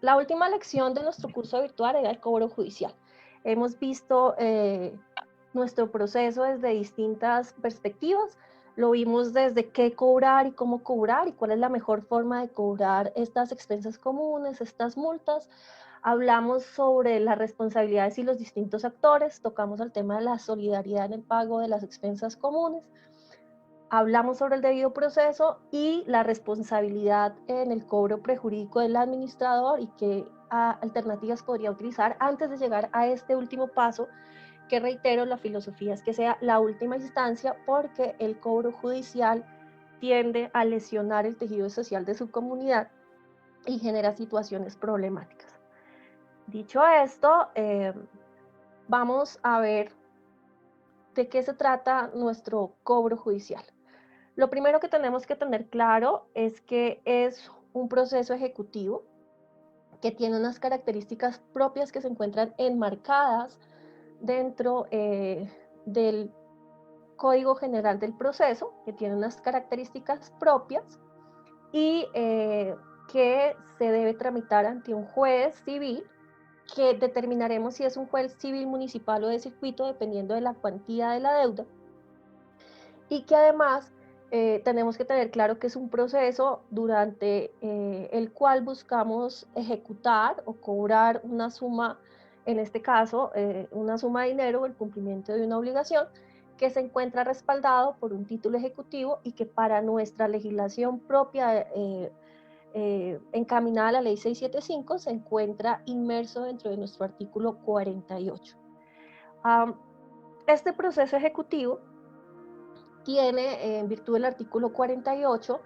La última lección de nuestro curso virtual era el cobro judicial. Hemos visto nuestro proceso desde distintas perspectivas. Lo vimos desde qué cobrar y cómo cobrar y cuál es la mejor forma de cobrar estas expensas comunes, estas multas. Hablamos sobre las responsabilidades y los distintos actores, tocamos el tema de la solidaridad en el pago de las expensas comunes. Hablamos sobre el debido proceso y la responsabilidad en el cobro prejurídico del administrador y qué alternativas podría utilizar antes de llegar a este último paso, que reitero, la filosofía es que sea la última instancia porque el cobro judicial tiende a lesionar el tejido social de su comunidad y genera situaciones problemáticas. Dicho esto, vamos a ver de qué se trata nuestro cobro judicial. Lo primero que tenemos que tener claro es que es un proceso ejecutivo que tiene unas características propias que se encuentran enmarcadas dentro del Código General del Proceso, que tiene unas características propias y que se debe tramitar ante un juez civil, que determinaremos si es un juez civil municipal o de circuito, dependiendo de la cuantía de la deuda, y que además tenemos que tener claro que es un proceso durante el cual buscamos ejecutar o cobrar una suma, en este caso, una suma de dinero o el cumplimiento de una obligación que se encuentra respaldado por un título ejecutivo y que para nuestra legislación propia encaminada a la ley 675 se encuentra inmerso dentro de nuestro artículo 48. Este proceso ejecutivo tiene, en virtud del artículo 48,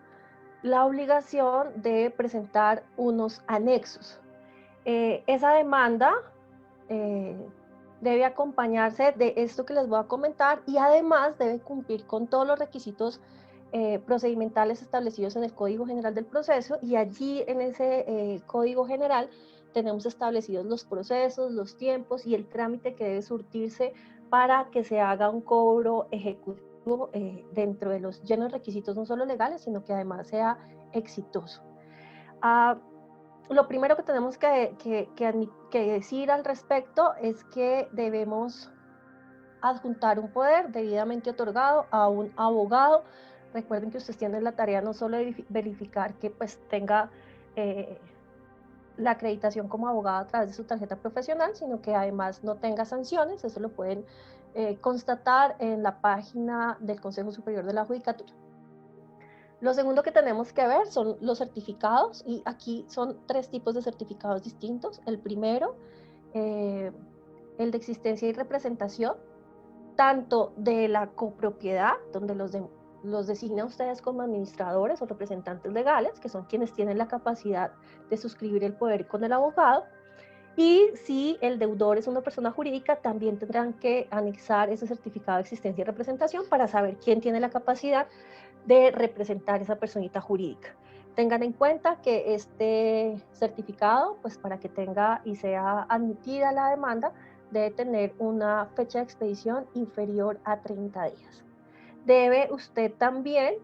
la obligación de presentar unos anexos. Esa demanda debe acompañarse de esto que les voy a comentar y además debe cumplir con todos los requisitos procedimentales establecidos en el Código General del Proceso, y allí en ese Código General tenemos establecidos los procesos, los tiempos y el trámite que debe surtirse para que se haga un cobro ejecutivo dentro de los llenos requisitos no solo legales, sino que además sea exitoso. Lo primero que tenemos que decir al respecto es que debemos adjuntar un poder debidamente otorgado a un abogado. Recuerden que ustedes tienen la tarea no solo de verificar que pues tenga la acreditación como abogado a través de su tarjeta profesional, sino que además no tenga sanciones. Eso lo pueden constatar en la página del Consejo Superior de la Judicatura. Lo segundo que tenemos que ver son los certificados, y aquí son 3 tipos de certificados distintos. El primero, el de existencia y representación, tanto de la copropiedad, donde los designa ustedes como administradores o representantes legales, que son quienes tienen la capacidad de suscribir el poder con el abogado. Y si el deudor es una persona jurídica, también tendrán que anexar ese certificado de existencia y representación para saber quién tiene la capacidad de representar esa personita jurídica. Tengan en cuenta que este certificado, pues para que tenga y sea admitida la demanda, debe tener una fecha de expedición inferior a 30 días. Debe usted también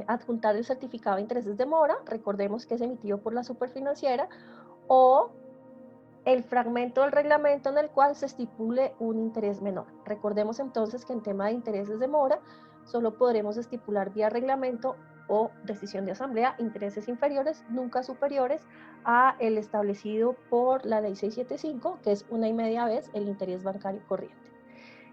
adjuntar el certificado de intereses de mora, recordemos que es emitido por la superfinanciera, o el fragmento del reglamento en el cual se estipule un interés menor. Recordemos entonces que en tema de intereses de mora solo podremos estipular vía reglamento o decisión de asamblea intereses inferiores, nunca superiores a el establecido por la ley 675, que es 1,5 vez el interés bancario corriente.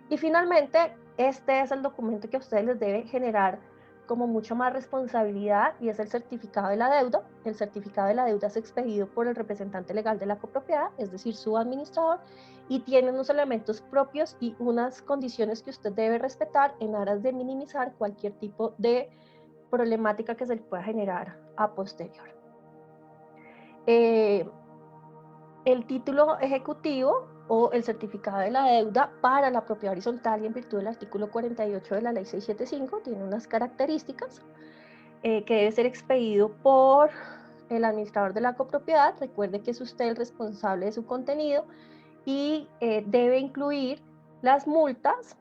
Y finalmente, este es el documento que a ustedes les debe generar como mucho más responsabilidad, y es el certificado de la deuda. El certificado de la deuda es expedido por el representante legal de la copropiedad, es decir, su administrador, y tiene unos elementos propios y unas condiciones que usted debe respetar en aras de minimizar cualquier tipo de problemática que se le pueda generar a posterior. El título ejecutivo o el certificado de la deuda para la propiedad horizontal y en virtud del artículo 48 de la ley 675 tiene unas características que debe ser expedido por el administrador de la copropiedad. Recuerde que es usted el responsable de su contenido y debe incluir las multas,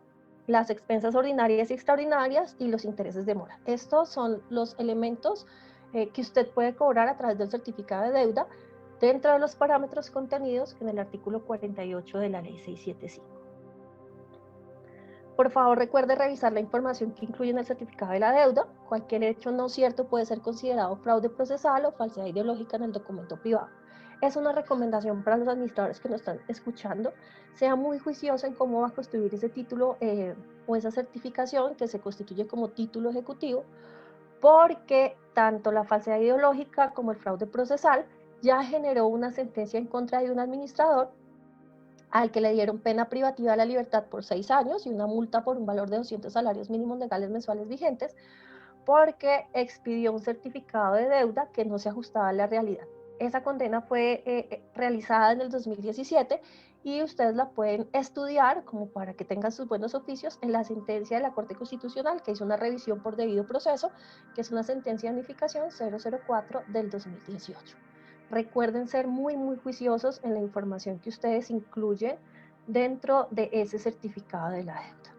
las expensas ordinarias y extraordinarias y los intereses de mora. Estos son los elementos que usted puede cobrar a través del certificado de deuda. dentro de los parámetros contenidos en el artículo 48 de la Ley 675. Por favor, recuerde revisar la información que incluye en el certificado de la deuda. Cualquier hecho no cierto puede ser considerado fraude procesal o falsedad ideológica en el documento privado. Es una recomendación para los administradores que nos están escuchando. Sea muy juicioso en cómo va a construir ese título o esa certificación que se constituye como título ejecutivo, porque tanto la falsedad ideológica como el fraude procesal ya generó una sentencia en contra de un administrador al que le dieron pena privativa de la libertad por 6 años y una multa por un valor de 200 salarios mínimos legales mensuales vigentes, porque expidió un certificado de deuda que no se ajustaba a la realidad. Esa condena fue realizada en el 2017 y ustedes la pueden estudiar como para que tengan sus buenos oficios en la sentencia de la Corte Constitucional, que hizo una revisión por debido proceso, que es una sentencia de unificación 004 del 2018. Recuerden ser muy juiciosos en la información que ustedes incluyen dentro de ese certificado de la deuda.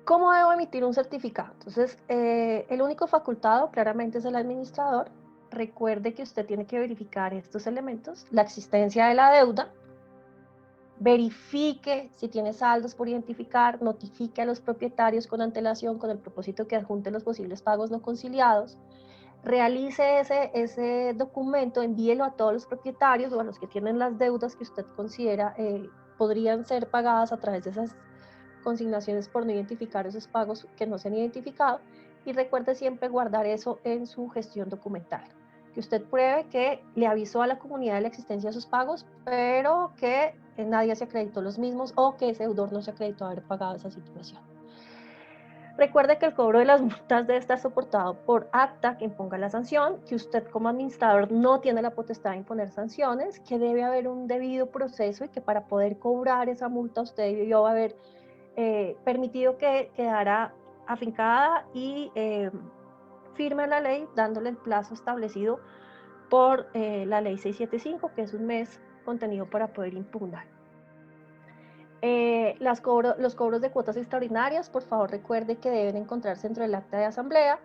¿Cómo debo emitir un certificado? Entonces, el único facultado claramente es el administrador. Recuerde que usted tiene que verificar estos elementos: la existencia de la deuda, verifique si tiene saldos por identificar, notifique a los propietarios con antelación con el propósito que adjunte los posibles pagos no conciliados, realice ese documento, envíelo a todos los propietarios o a los que tienen las deudas que usted considera podrían ser pagadas a través de esas consignaciones por no identificar esos pagos que no se han identificado, y recuerde siempre guardar eso en su gestión documental, que usted pruebe que le avisó a la comunidad de la existencia de esos pagos, pero que nadie se acreditó los mismos o que ese deudor no se acreditó haber pagado esa situación. Recuerde que el cobro de las multas debe estar soportado por acta que imponga la sanción, que usted como administrador no tiene la potestad de imponer sanciones, que debe haber un debido proceso y que para poder cobrar esa multa usted debió haber permitido que quedara afincada y firme la ley, dándole el plazo establecido por la Ley 675, que es un mes contenido para poder impugnar. Los cobros de cuotas extraordinarias, por favor recuerde que deben encontrarse dentro del acta de asamblea.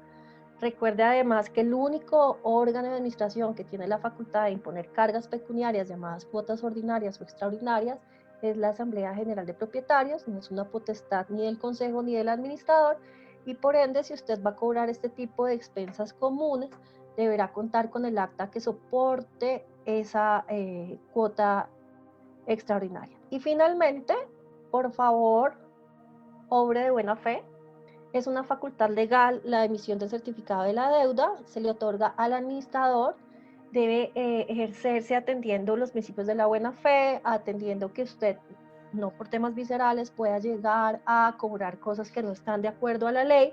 Recuerde además que el único órgano de administración que tiene la facultad de imponer cargas pecuniarias llamadas cuotas ordinarias o extraordinarias es la Asamblea General de Propietarios, no es una potestad ni del Consejo ni del administrador, y por ende, si usted va a cobrar este tipo de expensas comunes, deberá contar con el acta que soporte esa cuota extraordinaria. Y finalmente, por favor, obre de buena fe. Es una facultad legal la emisión del certificado de la deuda, se le otorga al administrador, debe ejercerse atendiendo los principios de la buena fe, atendiendo que usted, no por temas viscerales, pueda llegar a cobrar cosas que no están de acuerdo a la ley,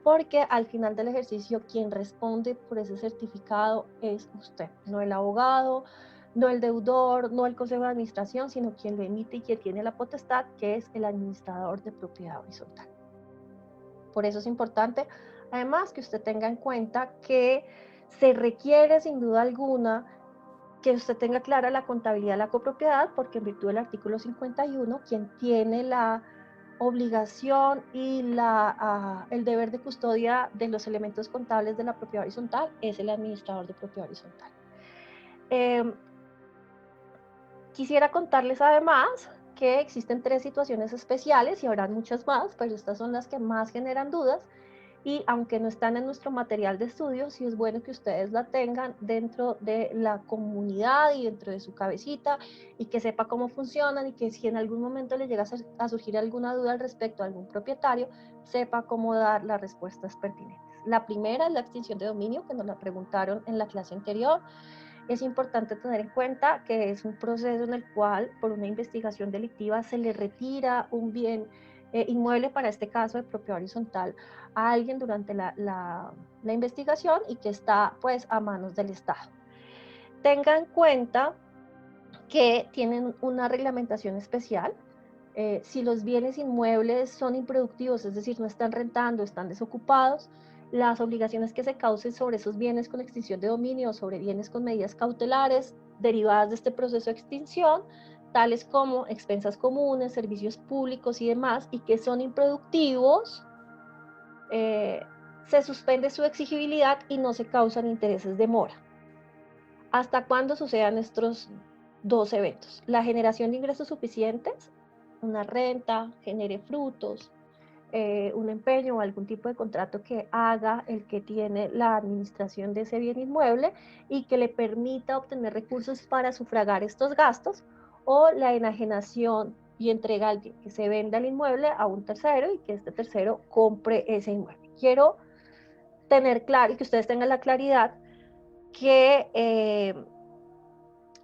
porque al final del ejercicio quien responde por ese certificado es usted, no el abogado, no el deudor, no el consejo de administración, sino quien lo emite y quien tiene la potestad, que es el administrador de propiedad horizontal. Por eso es importante, además, que usted tenga en cuenta que se requiere sin duda alguna que usted tenga clara la contabilidad de la copropiedad, porque en virtud del artículo 51, quien tiene la obligación y el deber de custodia de los elementos contables de la propiedad horizontal es el administrador de propiedad horizontal. Quisiera contarles además que existen 3 situaciones especiales y habrán muchas más, pero estas son las que más generan dudas, y aunque no están en nuestro material de estudio, sí es bueno que ustedes la tengan dentro de la comunidad y dentro de su cabecita, y que sepa cómo funcionan, y que si en algún momento le llega a surgir alguna duda al respecto a algún propietario, sepa cómo dar las respuestas pertinentes. La primera es la extinción de dominio, que nos la preguntaron en la clase anterior. Es importante tener en cuenta que es un proceso en el cual, por una investigación delictiva, se le retira un bien inmueble, para este caso de propiedad horizontal, a alguien durante la investigación, y que está pues a manos del Estado. Tenga en cuenta que tienen una reglamentación especial. Si los bienes inmuebles son improductivos, es decir, no están rentando, están desocupados, las obligaciones que se causen sobre esos bienes con extinción de dominio o sobre bienes con medidas cautelares derivadas de este proceso de extinción, tales como expensas comunes, servicios públicos y demás, y que son improductivos, se suspende su exigibilidad y no se causan intereses de mora. ¿Hasta cuándo sucedan estos dos eventos? La generación de ingresos suficientes, una renta, genere frutos, un empeño o algún tipo de contrato que haga el que tiene la administración de ese bien inmueble y que le permita obtener recursos para sufragar estos gastos, o la enajenación y entrega al bien, que se venda el inmueble a un tercero y que este tercero compre ese inmueble. Quiero tener claro y que ustedes tengan la claridad que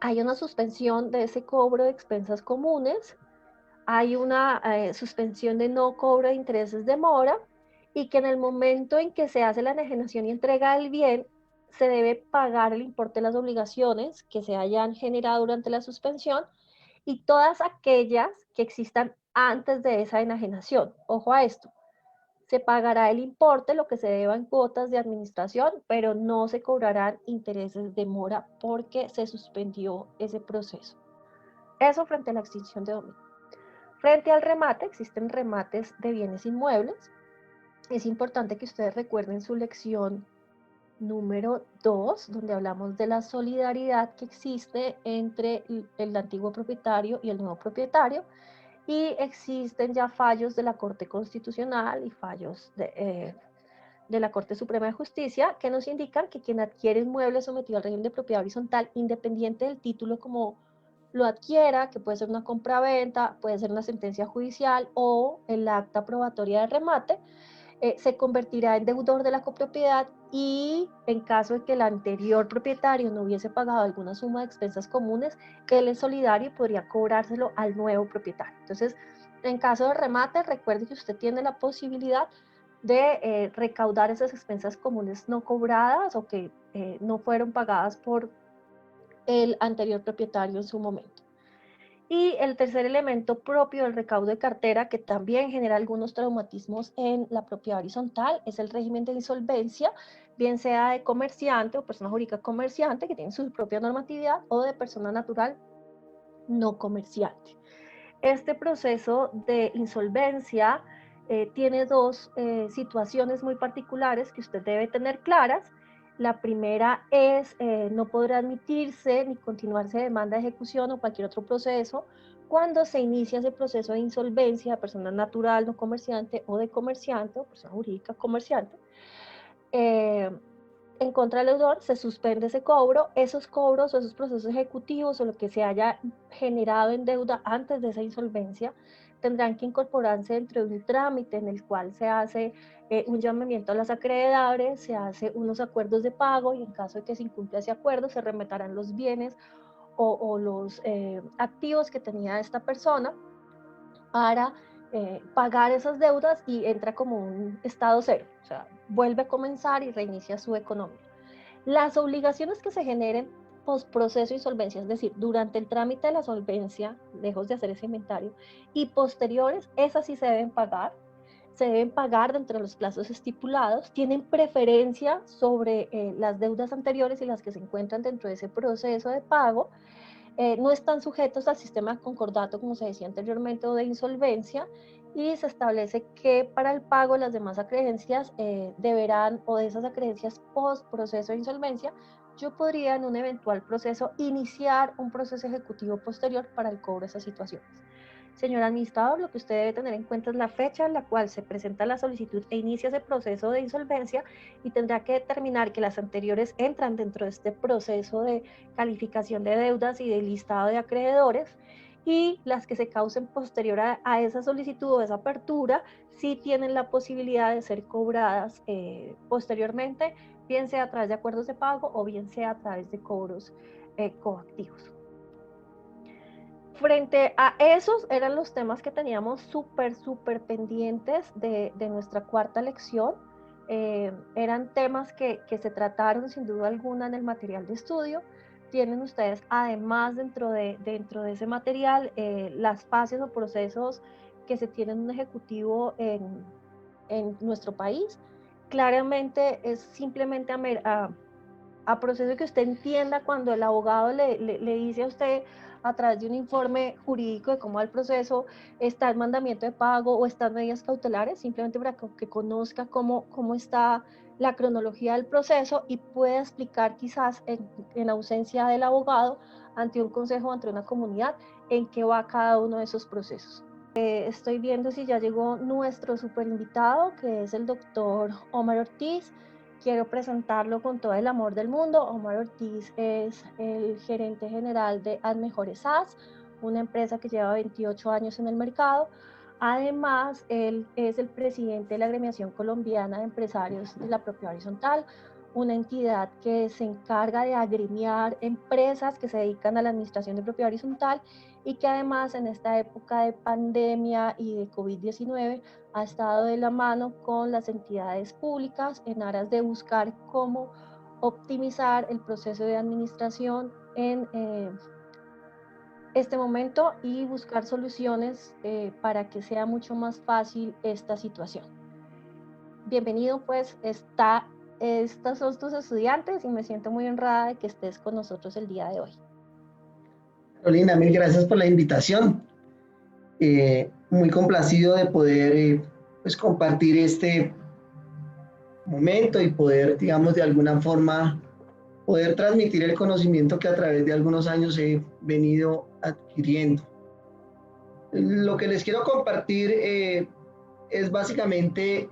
hay una suspensión de ese cobro de expensas comunes, hay una suspensión de no cobro de intereses de mora, y que en el momento en que se hace la enajenación y entrega del bien, se debe pagar el importe de las obligaciones que se hayan generado durante la suspensión y todas aquellas que existan antes de esa enajenación. Ojo a esto, se pagará el importe, lo que se deba en cuotas de administración, pero no se cobrarán intereses de mora porque se suspendió ese proceso. Eso frente a la extinción de dominio. Frente al remate, existen remates de bienes inmuebles. Es importante que ustedes recuerden su lección número 2, donde hablamos de la solidaridad que existe entre el antiguo propietario y el nuevo propietario, y existen ya fallos de la Corte Constitucional y fallos de la Corte Suprema de Justicia que nos indican que quien adquiere inmueble sometido al régimen de propiedad horizontal, independiente del título como lo adquiera, que puede ser una compra-venta, puede ser una sentencia judicial o el acta probatoria de remate, se convertirá en deudor de la copropiedad, y en caso de que el anterior propietario no hubiese pagado alguna suma de expensas comunes, él es solidario y podría cobrárselo al nuevo propietario. Entonces, en caso de remate, recuerde que usted tiene la posibilidad de recaudar esas expensas comunes no cobradas o que no fueron pagadas por el anterior propietario en su momento. Y el tercer elemento propio del recaudo de cartera, que también genera algunos traumatismos en la propiedad horizontal, es el régimen de insolvencia, bien sea de comerciante o persona jurídica comerciante, que tiene su propia normatividad, o de persona natural no comerciante. Este proceso de insolvencia tiene dos situaciones muy particulares que usted debe tener claras. La primera es no podrá admitirse ni continuarse demanda de ejecución o cualquier otro proceso cuando se inicia ese proceso de insolvencia de persona natural no comerciante o de comerciante o persona jurídica comerciante. En contra del deudor se suspende ese cobro, esos cobros o esos procesos ejecutivos o lo que se haya generado en deuda antes de esa insolvencia tendrán que incorporarse dentro de un trámite en el cual se hace un llamamiento a los acreedores, se hace unos acuerdos de pago, y en caso de que se incumpla ese acuerdo se remeterán los bienes o los activos que tenía esta persona para pagar esas deudas, y entra como un estado cero, o sea, vuelve a comenzar y reinicia su economía. Las obligaciones que se generen postproceso de insolvencia, es decir, durante el trámite de la solvencia, lejos de hacer ese inventario, y posteriores, esas sí se deben pagar dentro de los plazos estipulados, tienen preferencia sobre las deudas anteriores y las que se encuentran dentro de ese proceso de pago. No están sujetos al sistema de concordato, como se decía anteriormente, o de insolvencia, y se establece que para el pago de las demás acreencias deberán, o de esas acreencias post proceso de insolvencia, yo podría en un eventual proceso iniciar un proceso ejecutivo posterior para el cobro de esas situaciones. Señor administrador, lo que usted debe tener en cuenta es la fecha en la cual se presenta la solicitud e inicia ese proceso de insolvencia, y tendrá que determinar que las anteriores entran dentro de este proceso de calificación de deudas y de listado de acreedores, y las que se causen posterior a esa solicitud o esa apertura sí tienen la posibilidad de ser cobradas posteriormente, bien sea a través de acuerdos de pago o bien sea a través de cobros coactivos. Frente a esos eran los temas que teníamos súper pendientes de nuestra cuarta lección. Eran temas que se trataron sin duda alguna en el material de estudio. Tienen ustedes además dentro de ese material las fases o procesos que se tienen un ejecutivo en nuestro país. Claramente es simplemente a proceso que usted entienda cuando el abogado le dice a usted a través de un informe jurídico de cómo va el proceso, está el mandamiento de pago o están medidas cautelares, simplemente para que conozca cómo está la cronología del proceso y pueda explicar quizás en ausencia del abogado ante un consejo, ante una comunidad, en qué va cada uno de esos procesos. Estoy viendo si ya llegó nuestro super invitado, que es el doctor Omar Ortiz. Quiero presentarlo con todo el amor del mundo. Omar Ortiz es el gerente general de Admejores SAS, una empresa que lleva 28 años en el mercado. Además, él es el presidente de la Agremiación Colombiana de Empresarios de la Propiedad Horizontal, una entidad que se encarga de agremiar empresas que se dedican a la administración de propiedad horizontal y que además en esta época de pandemia y de COVID-19 ha estado de la mano con las entidades públicas en aras de buscar cómo optimizar el proceso de administración en este momento y buscar soluciones para que sea mucho más fácil esta situación. Bienvenido, pues estos son tus estudiantes y me siento muy honrada de que estés con nosotros el día de hoy. Carolina, mil gracias por la invitación. Muy complacido de poder pues compartir este momento y poder, digamos, de alguna forma, poder transmitir el conocimiento que a través de algunos años he venido adquiriendo. Lo que les quiero compartir es básicamente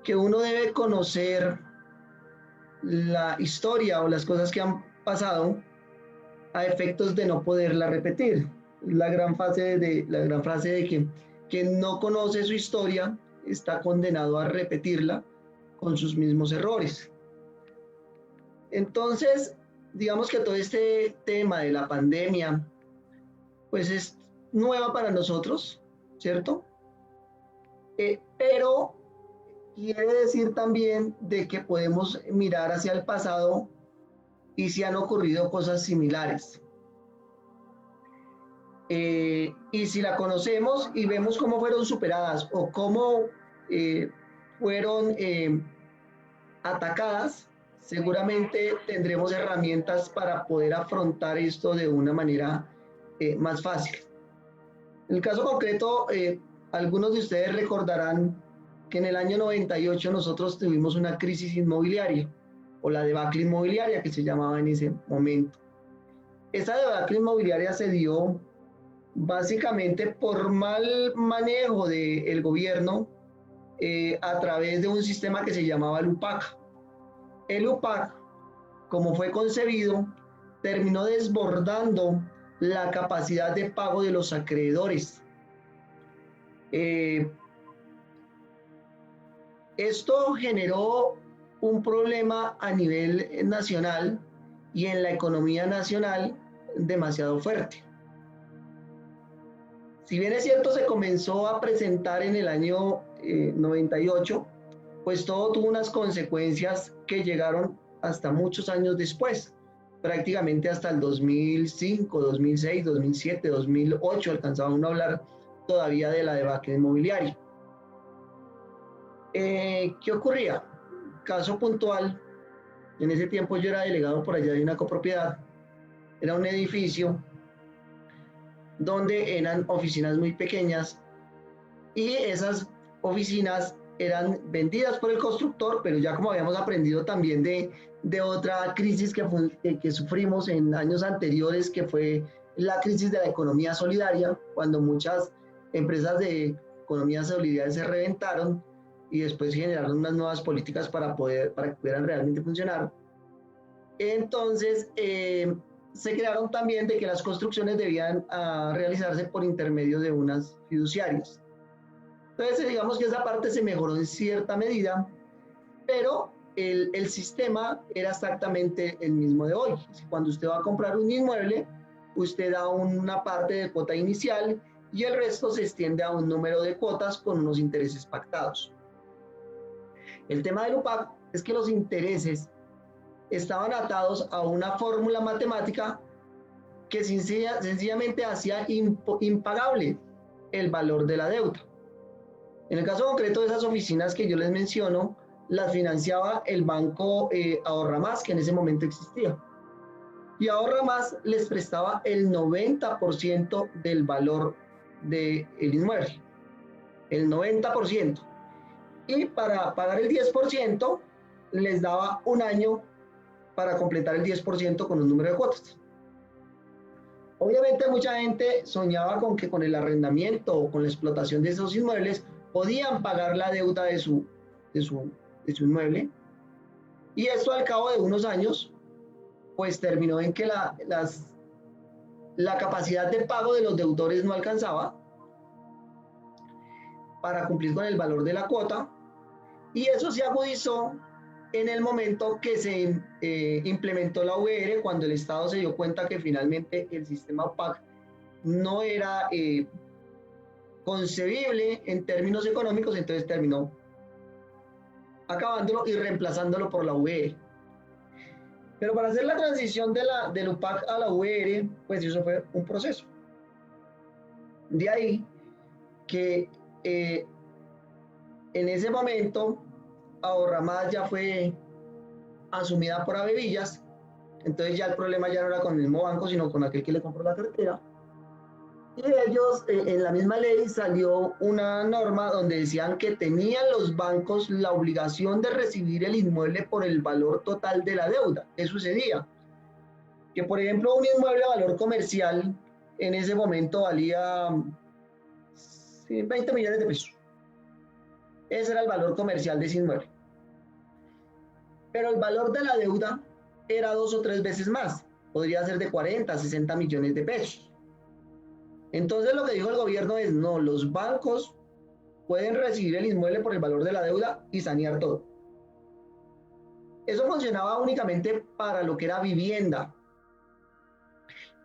que uno debe conocer la historia o las cosas que han pasado a efectos de no poderla repetir. La gran frase de que quien no conoce su historia está condenado a repetirla con sus mismos errores. Entonces, digamos que todo este tema de la pandemia, pues es nueva para nosotros, ¿cierto? Pero quiere decir también de que podemos mirar hacia el pasado y si han ocurrido cosas similares. Y si la conocemos y vemos cómo fueron superadas o cómo fueron atacadas, seguramente tendremos herramientas para poder afrontar esto de una manera más fácil. En el caso concreto, algunos de ustedes recordarán que en el año 98 nosotros tuvimos una crisis inmobiliaria, o la debacle inmobiliaria que se llamaba en ese momento. Esa debacle inmobiliaria se dio básicamente por mal manejo del gobierno a través de un sistema que se llamaba el UPAC. El UPAC, como fue concebido, terminó desbordando la capacidad de pago de los acreedores. Esto generó un problema a nivel nacional y en la economía nacional demasiado fuerte. Si bien es cierto, se comenzó a presentar en el año 98, pues todo tuvo unas consecuencias que llegaron hasta muchos años después, prácticamente hasta el 2005, 2006, 2007, 2008, alcanzaba uno a hablar todavía de la debacle inmobiliaria. ¿Qué ocurría? Caso puntual, en ese tiempo yo era delegado por allá de una copropiedad, era un edificio donde eran oficinas muy pequeñas y esas oficinas eran vendidas por el constructor, pero ya como habíamos aprendido también de otra crisis que sufrimos en años anteriores, que fue la crisis de la economía solidaria, cuando muchas empresas de economía solidaria se reventaron y después generaron unas nuevas políticas para que pudieran realmente funcionar. Entonces, se crearon también de que las construcciones debían realizarse por intermedio de unas fiduciarias. Entonces, digamos que esa parte se mejoró en cierta medida, pero el sistema era exactamente el mismo de hoy. Cuando usted va a comprar un inmueble, usted da una parte de cuota inicial y el resto se extiende a un número de cuotas con unos intereses pactados. El tema del UPAC es que los intereses estaban atados a una fórmula matemática que sencillamente hacía impagable el valor de la deuda. En el caso concreto de esas oficinas que yo les menciono, las financiaba el banco Ahorra Más, que en ese momento existía. Y Ahorra Más les prestaba el 90% del valor del inmueble. El 90%. y para pagar el 10% les daba un año para completar el 10% con un número de cuotas. Obviamente mucha gente soñaba con que con el arrendamiento o con la explotación de esos inmuebles podían pagar la deuda de su inmueble, y esto al cabo de unos años pues terminó en que la capacidad de pago de los deudores no alcanzaba para cumplir con el valor de la cuota, y eso se agudizó en el momento que se implementó la VR, cuando el Estado se dio cuenta que finalmente el sistema OPAC no era concebible en términos económicos, entonces terminó acabándolo y reemplazándolo por la VR. Pero para hacer la transición del OPAC a la VR, pues eso fue un proceso. De ahí que en ese momento Ahorramás ya fue asumida por Avevillas, entonces ya el problema ya no era con el mismo banco, sino con aquel que le compró la cartera. Y ellos, en la misma ley salió una norma donde decían que tenían los bancos la obligación de recibir el inmueble por el valor total de la deuda. ¿Qué sucedía? Que, por ejemplo, un inmueble a valor comercial en ese momento valía 20 millones de pesos. Ese era el valor comercial de ese inmueble. Pero el valor de la deuda era 2 o 3 veces más. Podría ser de 40 a 60 millones de pesos. Entonces lo que dijo el gobierno es, no, los bancos pueden recibir el inmueble por el valor de la deuda y sanear todo. Eso funcionaba únicamente para lo que era vivienda.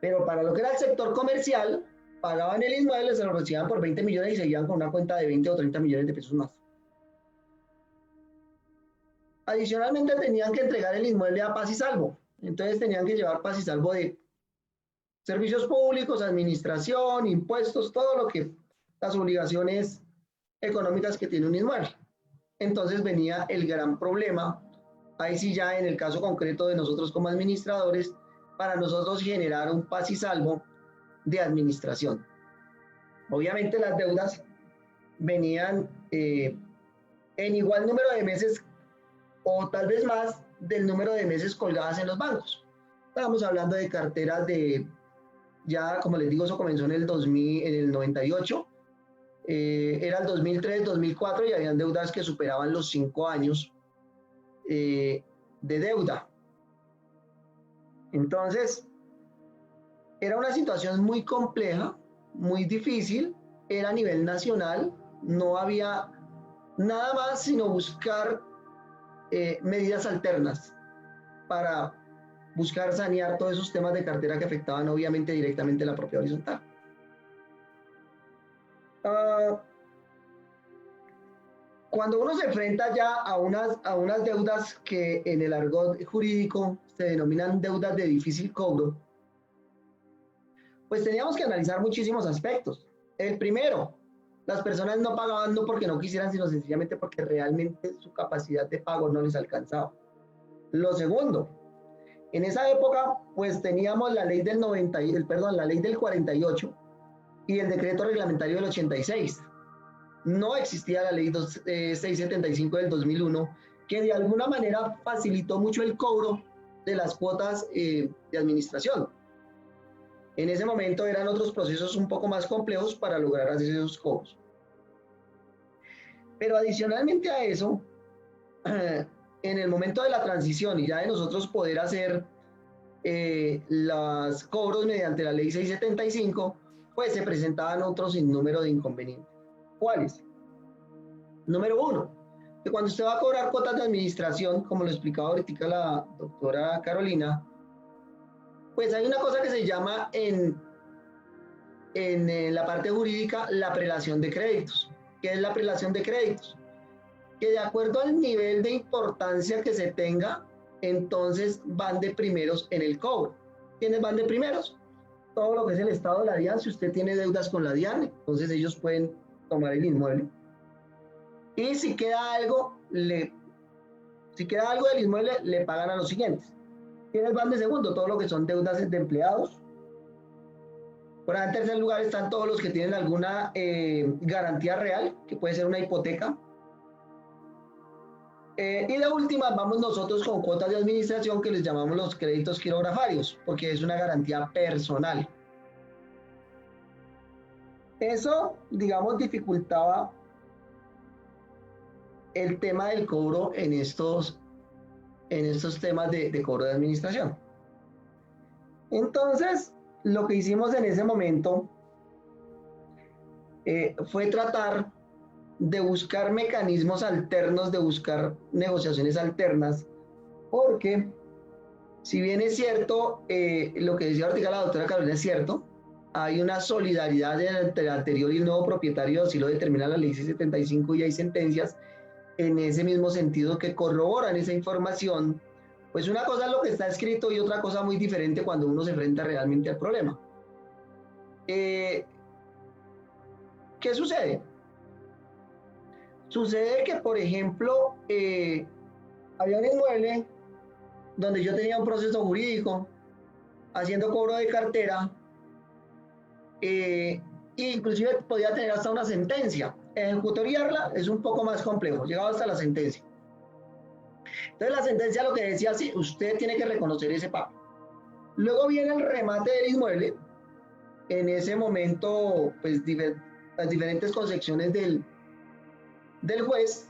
Pero para lo que era el sector comercial, pagaban el inmueble, se lo recibían por 20 millones y seguían con una cuenta de 20 o 30 millones de pesos más. Adicionalmente tenían que entregar el inmueble a Paz y Salvo. Entonces tenían que llevar Paz y Salvo de servicios públicos, administración, impuestos, todo lo que las obligaciones económicas que tiene un inmueble. Entonces venía el gran problema, ahí sí ya en el caso concreto de nosotros como administradores, para nosotros generar un Paz y Salvo de administración. Obviamente las deudas venían en igual número de meses o tal vez más del número de meses colgadas en los bancos. Estábamos hablando de carteras de, ya como les digo, eso comenzó en el 2000, en el 98, era el 2003, 2004 y habían deudas que superaban los 5 años de deuda. Entonces, era una situación muy compleja, muy difícil, era a nivel nacional, no había nada más sino buscar medidas alternas para buscar sanear todos esos temas de cartera que afectaban obviamente directamente la propia horizontal. Cuando uno se enfrenta ya a unas deudas que en el argot jurídico se denominan deudas de difícil cobro, pues teníamos que analizar muchísimos aspectos. El primero, las personas no pagaban no porque no quisieran, sino sencillamente porque realmente su capacidad de pago no les alcanzaba. Lo segundo, en esa época, pues teníamos la ley del la ley del 48 y el decreto reglamentario del 86. No existía la ley 675 del 2001, que de alguna manera facilitó mucho el cobro de las cuotas de administración. En ese momento eran otros procesos un poco más complejos para lograr hacer esos cobros. Pero adicionalmente a eso, en el momento de la transición y ya de nosotros poder hacer los cobros mediante la ley 675, pues se presentaban otros sinnúmero de inconvenientes. ¿Cuáles? Número uno, que cuando usted va a cobrar cuotas de administración, como lo explicaba ahorita la doctora Carolina, pues hay una cosa que se llama en la parte jurídica la prelación de créditos. ¿Qué es la prelación de créditos? Que de acuerdo al nivel de importancia que se tenga, entonces van de primeros en el cobro. ¿Quiénes van de primeros? Todo lo que es el Estado de la DIAN. Si usted tiene deudas con la DIAN, entonces ellos pueden tomar el inmueble. Y si queda algo del inmueble, le pagan a los siguientes. ¿Quiénes van de segundo? Todo lo que son deudas de empleados. Por ahí en tercer lugar están todos los que tienen alguna garantía real, que puede ser una hipoteca. Y de última, vamos nosotros con cuotas de administración que les llamamos los créditos quirografarios, porque es una garantía personal. Eso, digamos, dificultaba el tema del cobro en estos temas de cobro de administración. Entonces, lo que hicimos en ese momento fue tratar de buscar mecanismos alternos, de buscar negociaciones alternas, porque si bien es cierto, lo que decía ahorita la doctora Carolina es cierto, hay una solidaridad entre el anterior y el nuevo propietario, así lo determina la ley 675 y hay sentencias en ese mismo sentido que corroboran esa información. Pues una cosa es lo que está escrito y otra cosa muy diferente cuando uno se enfrenta realmente al problema. ¿Qué sucede? Sucede que, por ejemplo, había un inmueble donde yo tenía un proceso jurídico haciendo cobro de cartera, e inclusive podía tener hasta una sentencia. Ejecutoriarla es un poco más complejo, llegaba hasta la sentencia. Entonces la sentencia lo que decía, sí, usted tiene que reconocer ese pago. Luego viene el remate del inmueble. En ese momento, pues las diferentes concepciones del juez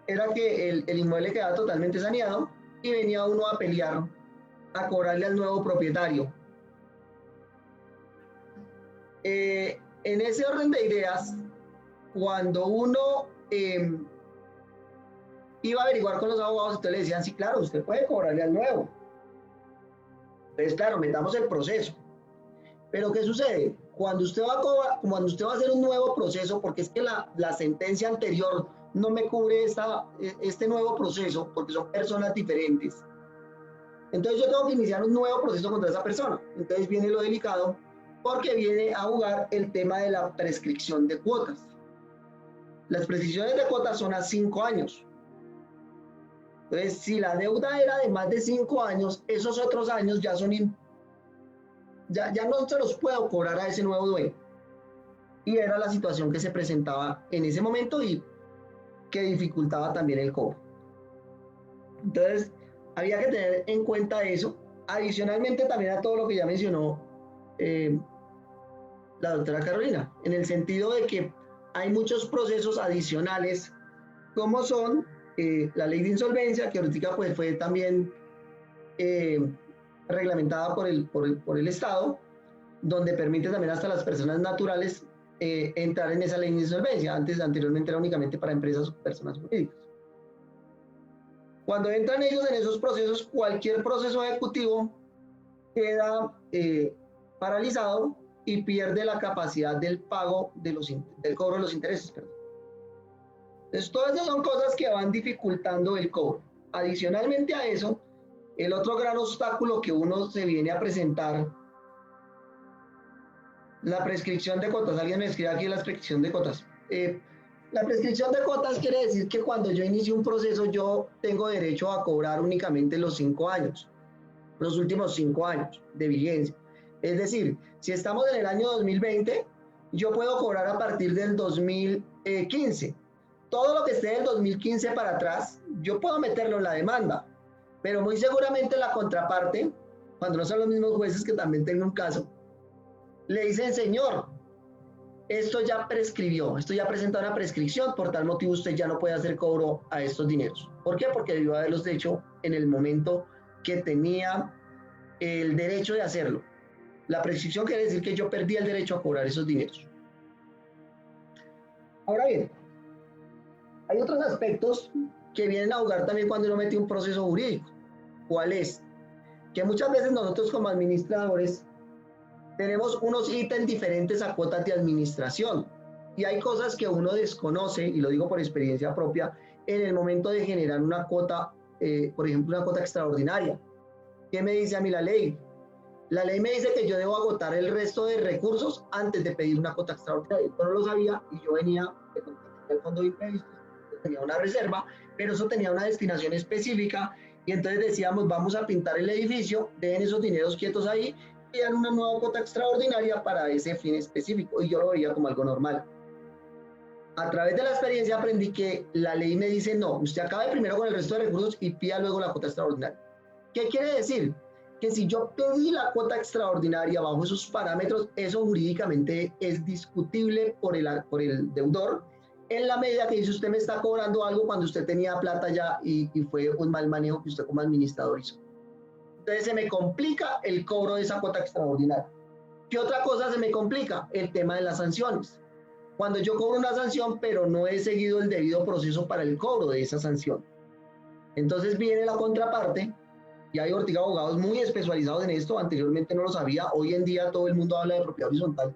era que el inmueble quedaba totalmente saneado y venía uno a pelear, a cobrarle al nuevo propietario. En ese orden de ideas, cuando uno iba a averiguar con los abogados, entonces le decían, sí, claro, usted puede cobrarle al nuevo. Entonces, claro, metamos el proceso. Pero ¿qué sucede? Cuando usted va a hacer un nuevo proceso, porque es que la sentencia anterior no me cubre este nuevo proceso, porque son personas diferentes. Entonces yo tengo que iniciar un nuevo proceso contra esa persona. Entonces viene lo delicado, porque viene a jugar el tema de la prescripción de cuotas. Las prescripciones de cuotas son a 5 años. Entonces, si la deuda era de más de 5 años, esos otros años ya no se los puedo cobrar a ese nuevo dueño. Y era la situación que se presentaba en ese momento y que dificultaba también el cobro. Entonces, había que tener en cuenta eso. Adicionalmente también a todo lo que ya mencionó la doctora Carolina, en el sentido de que hay muchos procesos adicionales, como son la ley de insolvencia, que ahorita pues fue también reglamentada por el Estado, donde permite también hasta las personas naturales entrar en esa ley de insolvencia. Anteriormente era únicamente para empresas o personas jurídicas. Cuando entran ellos en esos procesos, cualquier proceso ejecutivo queda paralizado y pierde la capacidad del pago del cobro de los intereses. Perdón. Entonces, todas esas son cosas que van dificultando el cobro. Adicionalmente a eso, el otro gran obstáculo que uno se viene a presentar, la prescripción de cuotas. Alguien me escribe aquí la prescripción de cuotas. La prescripción de cuotas quiere decir que cuando yo inicio un proceso, yo tengo derecho a cobrar únicamente los 5 años, los últimos 5 años de vigencia. Es decir, si estamos en el año 2020, yo puedo cobrar a partir del 2015. Todo lo que esté del 2015 para atrás, yo puedo meterlo en la demanda, pero muy seguramente la contraparte, cuando no son los mismos jueces, que también tengo un caso, le dicen, señor, esto ya prescribió, esto ya presenta una prescripción, por tal motivo usted ya no puede hacer cobro a estos dineros. ¿Por qué? Porque debió haberlos hecho en el momento que tenía el derecho de hacerlo. La prescripción quiere decir que yo perdí el derecho a cobrar esos dineros. Ahora bien, hay otros aspectos que vienen a jugar también cuando uno mete un proceso jurídico. ¿Cuál es? Que muchas veces nosotros como administradores tenemos unos ítems diferentes a cuotas de administración y hay cosas que uno desconoce, y lo digo por experiencia propia, en el momento de generar una cuota, por ejemplo, una cuota extraordinaria. ¿Qué me dice a mí la ley? La ley me dice que yo debo agotar el resto de recursos antes de pedir una cuota extraordinaria. Yo no lo sabía y yo venía del fondo de imprevistos, tenía una reserva, pero eso tenía una destinación específica y entonces decíamos, vamos a pintar el edificio, dejen esos dineros quietos ahí, pidan una nueva cuota extraordinaria para ese fin específico, y yo lo veía como algo normal. A través de la experiencia aprendí que la ley me dice, no, usted acabe primero con el resto de recursos y pida luego la cuota extraordinaria. ¿Qué quiere decir? Que si yo pedí la cuota extraordinaria bajo esos parámetros, eso jurídicamente es discutible por el deudor, en la medida que dice usted me está cobrando algo cuando usted tenía plata ya y fue un mal manejo que usted como administrador hizo. Entonces se me complica el cobro de esa cuota extraordinaria. ¿Qué otra cosa se me complica? El tema de las sanciones. Cuando yo cobro una sanción, pero no he seguido el debido proceso para el cobro de esa sanción. Entonces viene la contraparte, y hay Ortiga abogados muy especializados en esto, anteriormente no lo sabía, hoy en día todo el mundo habla de propiedad horizontal,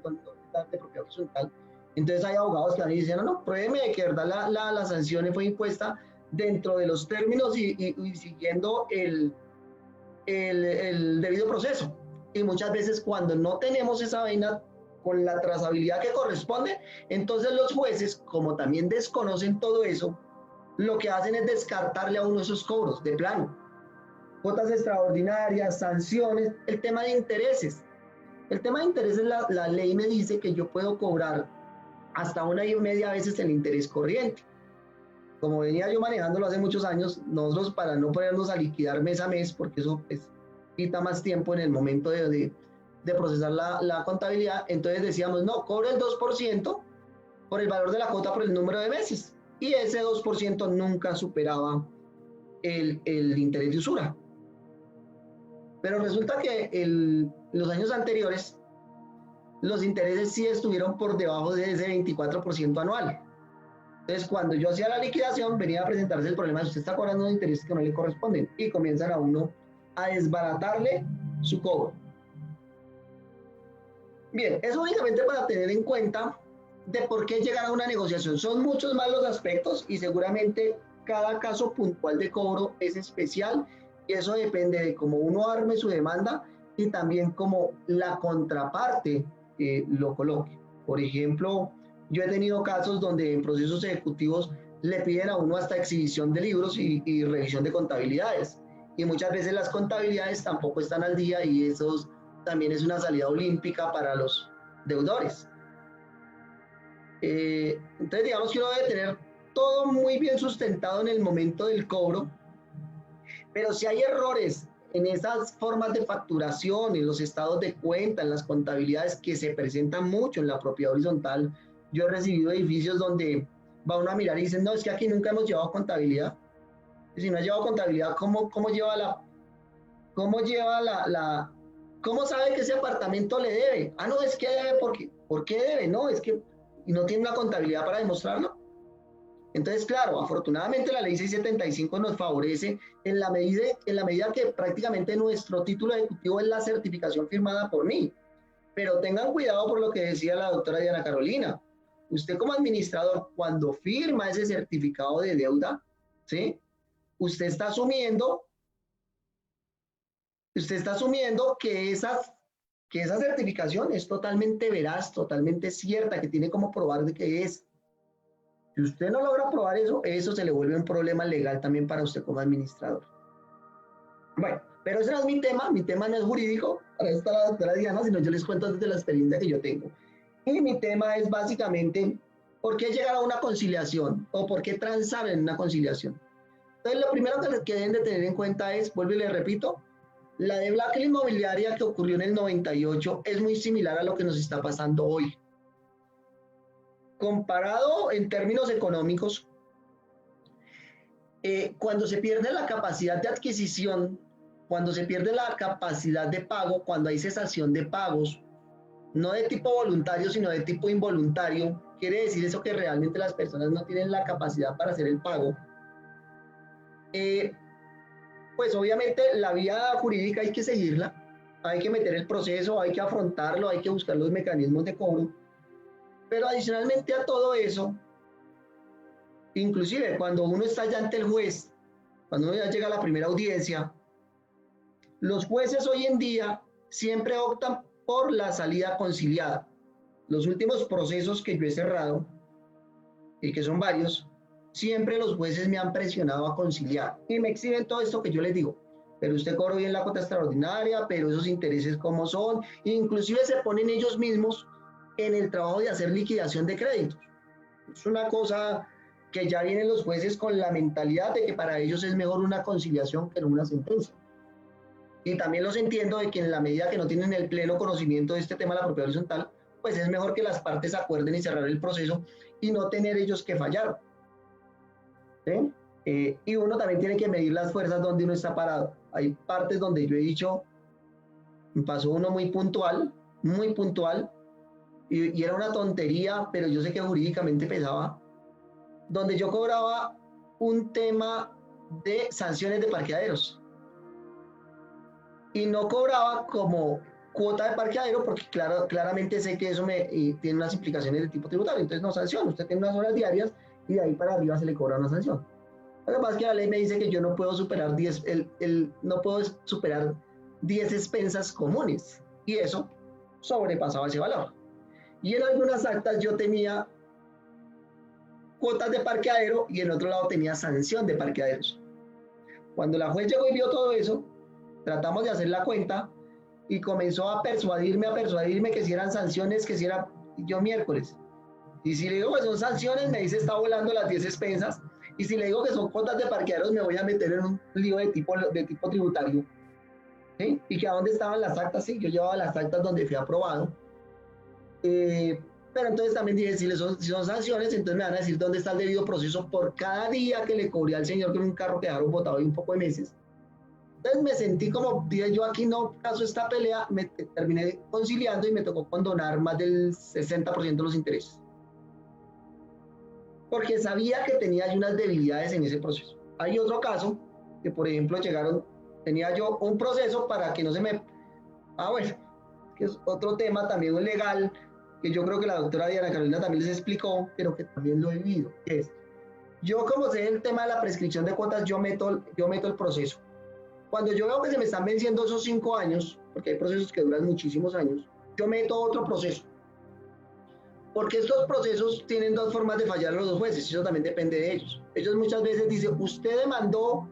entonces hay abogados que a mí dicen, no, pruébeme de que verdad la sanción fue impuesta dentro de los términos y siguiendo el debido proceso. Y muchas veces cuando no tenemos esa vaina con la trazabilidad que corresponde, entonces los jueces, como también desconocen todo eso, lo que hacen es descartarle a uno esos cobros de plano. Cuotas extraordinarias, sanciones, el tema de intereses. El tema de intereses, la ley me dice que yo puedo cobrar hasta 1,5 veces el interés corriente. Como venía yo manejándolo hace muchos años, nosotros para no ponernos a liquidar mes a mes, porque eso quita más tiempo en el momento de procesar la contabilidad, entonces decíamos, no, cobre el 2% por el valor de la cuota por el número de meses. Y ese 2% nunca superaba el interés de usura. Pero resulta que los años anteriores, los intereses sí estuvieron por debajo de ese 24% anual. Entonces, cuando yo hacía la liquidación, venía a presentarse el problema de usted está cobrando unos intereses que no le corresponden y comienzan a uno a desbaratarle su cobro. Bien, eso únicamente para tener en cuenta de por qué llegar a una negociación. Son muchos más los aspectos y seguramente cada caso puntual de cobro es especial y eso depende de cómo uno arme su demanda y también cómo la contraparte lo coloque. Por ejemplo, yo he tenido casos donde en procesos ejecutivos le piden a uno hasta exhibición de libros y revisión de contabilidades. Y muchas veces las contabilidades tampoco están al día y eso también es una salida olímpica para los deudores. Entonces digamos que uno debe tener todo muy bien sustentado en el momento del cobro, pero si hay errores en esas formas de facturación, en los estados de cuenta, en las contabilidades que se presentan mucho en la propiedad horizontal, yo he recibido edificios donde va uno a mirar y dicen, no, es que aquí nunca hemos llevado contabilidad. Y si no ha llevado contabilidad, ¿cómo sabe que ese apartamento le debe? Ah, no, es que debe, ¿por qué debe? No, es que y no tiene una contabilidad para demostrarlo. Entonces, claro, afortunadamente la ley 675 nos favorece en la medida que prácticamente nuestro título ejecutivo es la certificación firmada por mí. Pero tengan cuidado por lo que decía la doctora Diana Carolina. Usted como administrador, cuando firma ese certificado de deuda, ¿sí? Usted está asumiendo que esa certificación es totalmente veraz, totalmente cierta, que tiene como probar de que es. Si usted no logra probar eso, eso se le vuelve un problema legal también para usted como administrador. Bueno, pero ese no es mi tema no es jurídico, para eso está la doctora Diana, sino yo les cuento desde la experiencia que yo tengo. Y mi tema es básicamente, ¿por qué llegar a una conciliación? ¿O por qué transar en una conciliación? Entonces, lo primero que deben de tener en cuenta es, vuelvo y les repito, la debacle inmobiliaria que ocurrió en el 98 es muy similar a lo que nos está pasando hoy. Comparado en términos económicos, cuando se pierde la capacidad de adquisición, cuando se pierde la capacidad de pago, cuando hay cesación de pagos, no de tipo voluntario, sino de tipo involuntario, quiere decir eso que realmente las personas no tienen la capacidad para hacer el pago. Pues obviamente la vía jurídica hay que seguirla, hay que meter el proceso, hay que afrontarlo, hay que buscar los mecanismos de cobro, pero adicionalmente a todo eso, inclusive cuando uno está ya ante el juez, cuando uno ya llega a la primera audiencia, los jueces hoy en día siempre optan por la salida conciliada. Los últimos procesos que yo he cerrado, y que son varios, siempre los jueces me han presionado a conciliar y me exhiben todo esto que yo les digo. Pero usted cobró bien la cuota extraordinaria, pero esos intereses cómo son, inclusive se ponen ellos mismos en el trabajo de hacer liquidación de créditos. Es una cosa que ya vienen los jueces con la mentalidad de que para ellos es mejor una conciliación que no una sentencia. Y también los entiendo de que en la medida que no tienen el pleno conocimiento de este tema de la propiedad horizontal, pues es mejor que las partes acuerden y cerrar el proceso y no tener ellos que fallar. ¿Sí? Y uno también tiene que medir las fuerzas donde uno está parado. Hay partes donde yo he dicho, me pasó uno muy puntual, y era una tontería, pero yo sé que jurídicamente pesaba, donde yo cobraba un tema de sanciones de parqueaderos. Y no cobraba como cuota de parqueadero porque claramente sé que eso tiene unas implicaciones de tipo tributario. Entonces no sanciona, usted tiene unas horas diarias y de ahí para arriba se le cobra una sanción. Lo que pasa es que la ley me dice que yo no puedo superar 10, no puedo superar 10 expensas comunes y eso sobrepasaba ese valor. Y en algunas actas yo tenía cuotas de parqueadero y en otro lado tenía sanción de parqueaderos. Cuando la juez llegó y vio todo eso, tratamos de hacer la cuenta y comenzó a persuadirme que si eran sanciones, que si era yo miércoles. Y si le digo que son sanciones, me dice está volando las 10 expensas. Y si le digo que son cuotas de parqueaderos, me voy a meter en un lío de tipo tributario. ¿Sí? Y que a dónde estaban las actas, sí, yo llevaba las actas donde fui aprobado. Pero entonces también dije, si son sanciones, entonces me van a decir dónde está el debido proceso por cada día que le cobré al señor con un carro que dejaron botado y un poco de meses. Entonces me sentí como, dije yo aquí no caso esta pelea, me terminé conciliando y me tocó condonar más del 60% de los intereses. Porque sabía que tenía unas debilidades en ese proceso. Hay otro caso que, por ejemplo, tenía yo un proceso para que no se me... bueno, que es otro tema también legal, que yo creo que la doctora Diana Carolina también les explicó, pero que también lo he vivido, que es, yo como sé el tema de la prescripción de cuotas, yo meto el proceso. Cuando yo veo que se me están venciendo esos 5 años, porque hay procesos que duran muchísimos años, yo meto otro proceso. Porque estos procesos tienen dos formas de fallar a los dos jueces, y eso también depende de ellos. Ellos muchas veces dicen, usted demandó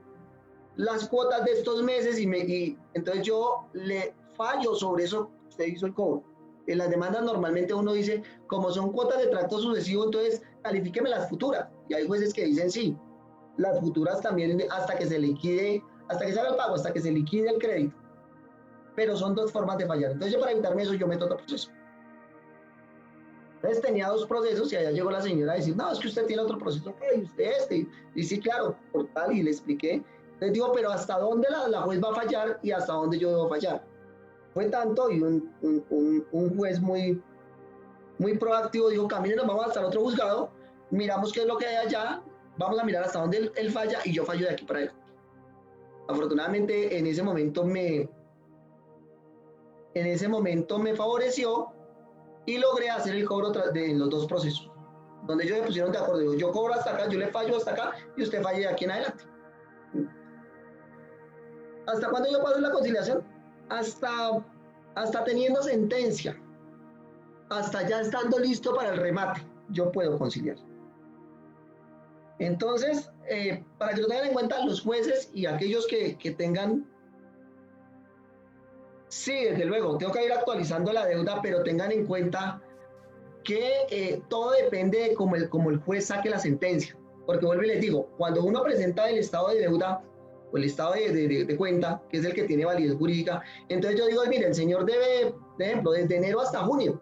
las cuotas de estos meses y entonces yo le fallo sobre eso, usted hizo el cobro. En las demandas normalmente uno dice, como son cuotas de tracto sucesivo, entonces califíqueme las futuras. Y hay jueces que dicen sí, las futuras también hasta que se liquide, hasta que se haga el pago, hasta que se liquide el crédito. Pero son dos formas de fallar. Entonces yo para evitarme eso, yo meto otro proceso. Entonces tenía dos procesos y allá llegó la señora a decir, no, es que usted tiene otro proceso, ¿qué? ¿Y usted este? Y sí, claro, por tal, y le expliqué. Les digo, pero ¿hasta dónde la juez va a fallar y hasta dónde yo debo fallar? Fue tanto y un juez muy proactivo dijo, caminen, vamos hasta el otro juzgado, miramos qué es lo que hay allá, vamos a mirar hasta dónde él falla y yo fallo de aquí para allá. Afortunadamente en ese momento me favoreció y logré hacer el cobro de los dos procesos, donde ellos se pusieron de acuerdo, yo cobro hasta acá, yo le fallo hasta acá y usted falle de aquí en adelante. ¿Hasta cuándo yo paso la conciliación? Hasta teniendo sentencia, hasta ya estando listo para el remate, yo puedo conciliar. Entonces, para que lo tengan en cuenta los jueces y aquellos que tengan, sí, desde luego, tengo que ir actualizando la deuda, pero tengan en cuenta que todo depende de cómo el juez saque la sentencia. Porque vuelvo y les digo, cuando uno presenta el estado de deuda o el estado de cuenta, que es el que tiene validez jurídica, entonces yo digo, mire, el señor debe, por ejemplo, desde enero hasta junio.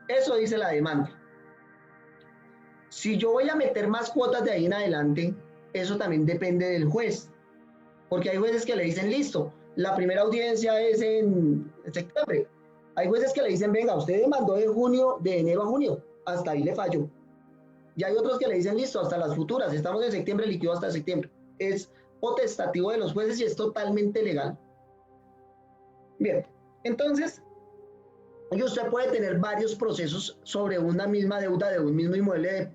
Eso dice la demanda. Si yo voy a meter más cuotas de ahí en adelante, eso también depende del juez. Porque hay jueces que le dicen, listo, la primera audiencia es en septiembre. Hay jueces que le dicen, venga, usted demandó de enero a junio, hasta ahí le falló. Y hay otros que le dicen, listo, hasta las futuras, estamos en septiembre, liquido hasta septiembre. Es potestativo de los jueces y es totalmente legal. Bien, entonces, usted puede tener varios procesos sobre una misma deuda de un mismo inmueble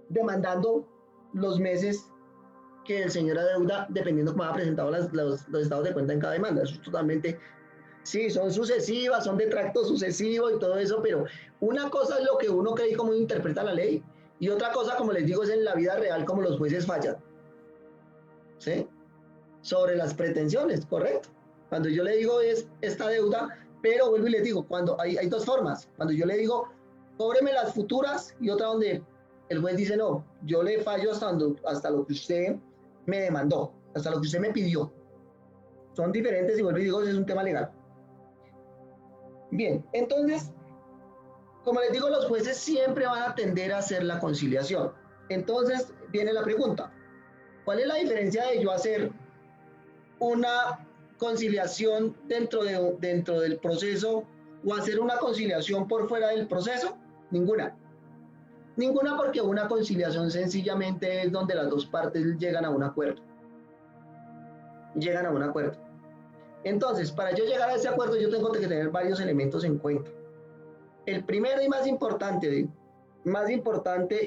demandando los meses que el señor adeuda, dependiendo cómo ha presentado los estados de cuenta en cada demanda. Eso es totalmente, sí, son sucesivas, son de tracto sucesivo y todo eso, pero una cosa es lo que uno cree y cómo interpreta la ley, y otra cosa, como les digo, es en la vida real como los jueces fallan. ¿Sí? Sobre las pretensiones, correcto. Cuando yo le digo es esta deuda, pero vuelvo y les digo, cuando hay dos formas. Cuando yo le digo, cóbreme las futuras, y otra donde el juez dice, no, yo le fallo hasta lo que usted me demandó, hasta lo que usted me pidió. Son diferentes y vuelvo y digo, es un tema legal. Bien, entonces, como les digo, los jueces siempre van a tender a hacer la conciliación. Entonces viene la pregunta, ¿cuál es la diferencia de yo hacer una conciliación dentro del proceso o hacer una conciliación por fuera del proceso? Ninguna. Ninguna, porque una conciliación sencillamente es donde las dos partes llegan a un acuerdo. Llegan a un acuerdo. Entonces, para yo llegar a ese acuerdo, yo tengo que tener varios elementos en cuenta. El primero y más importante,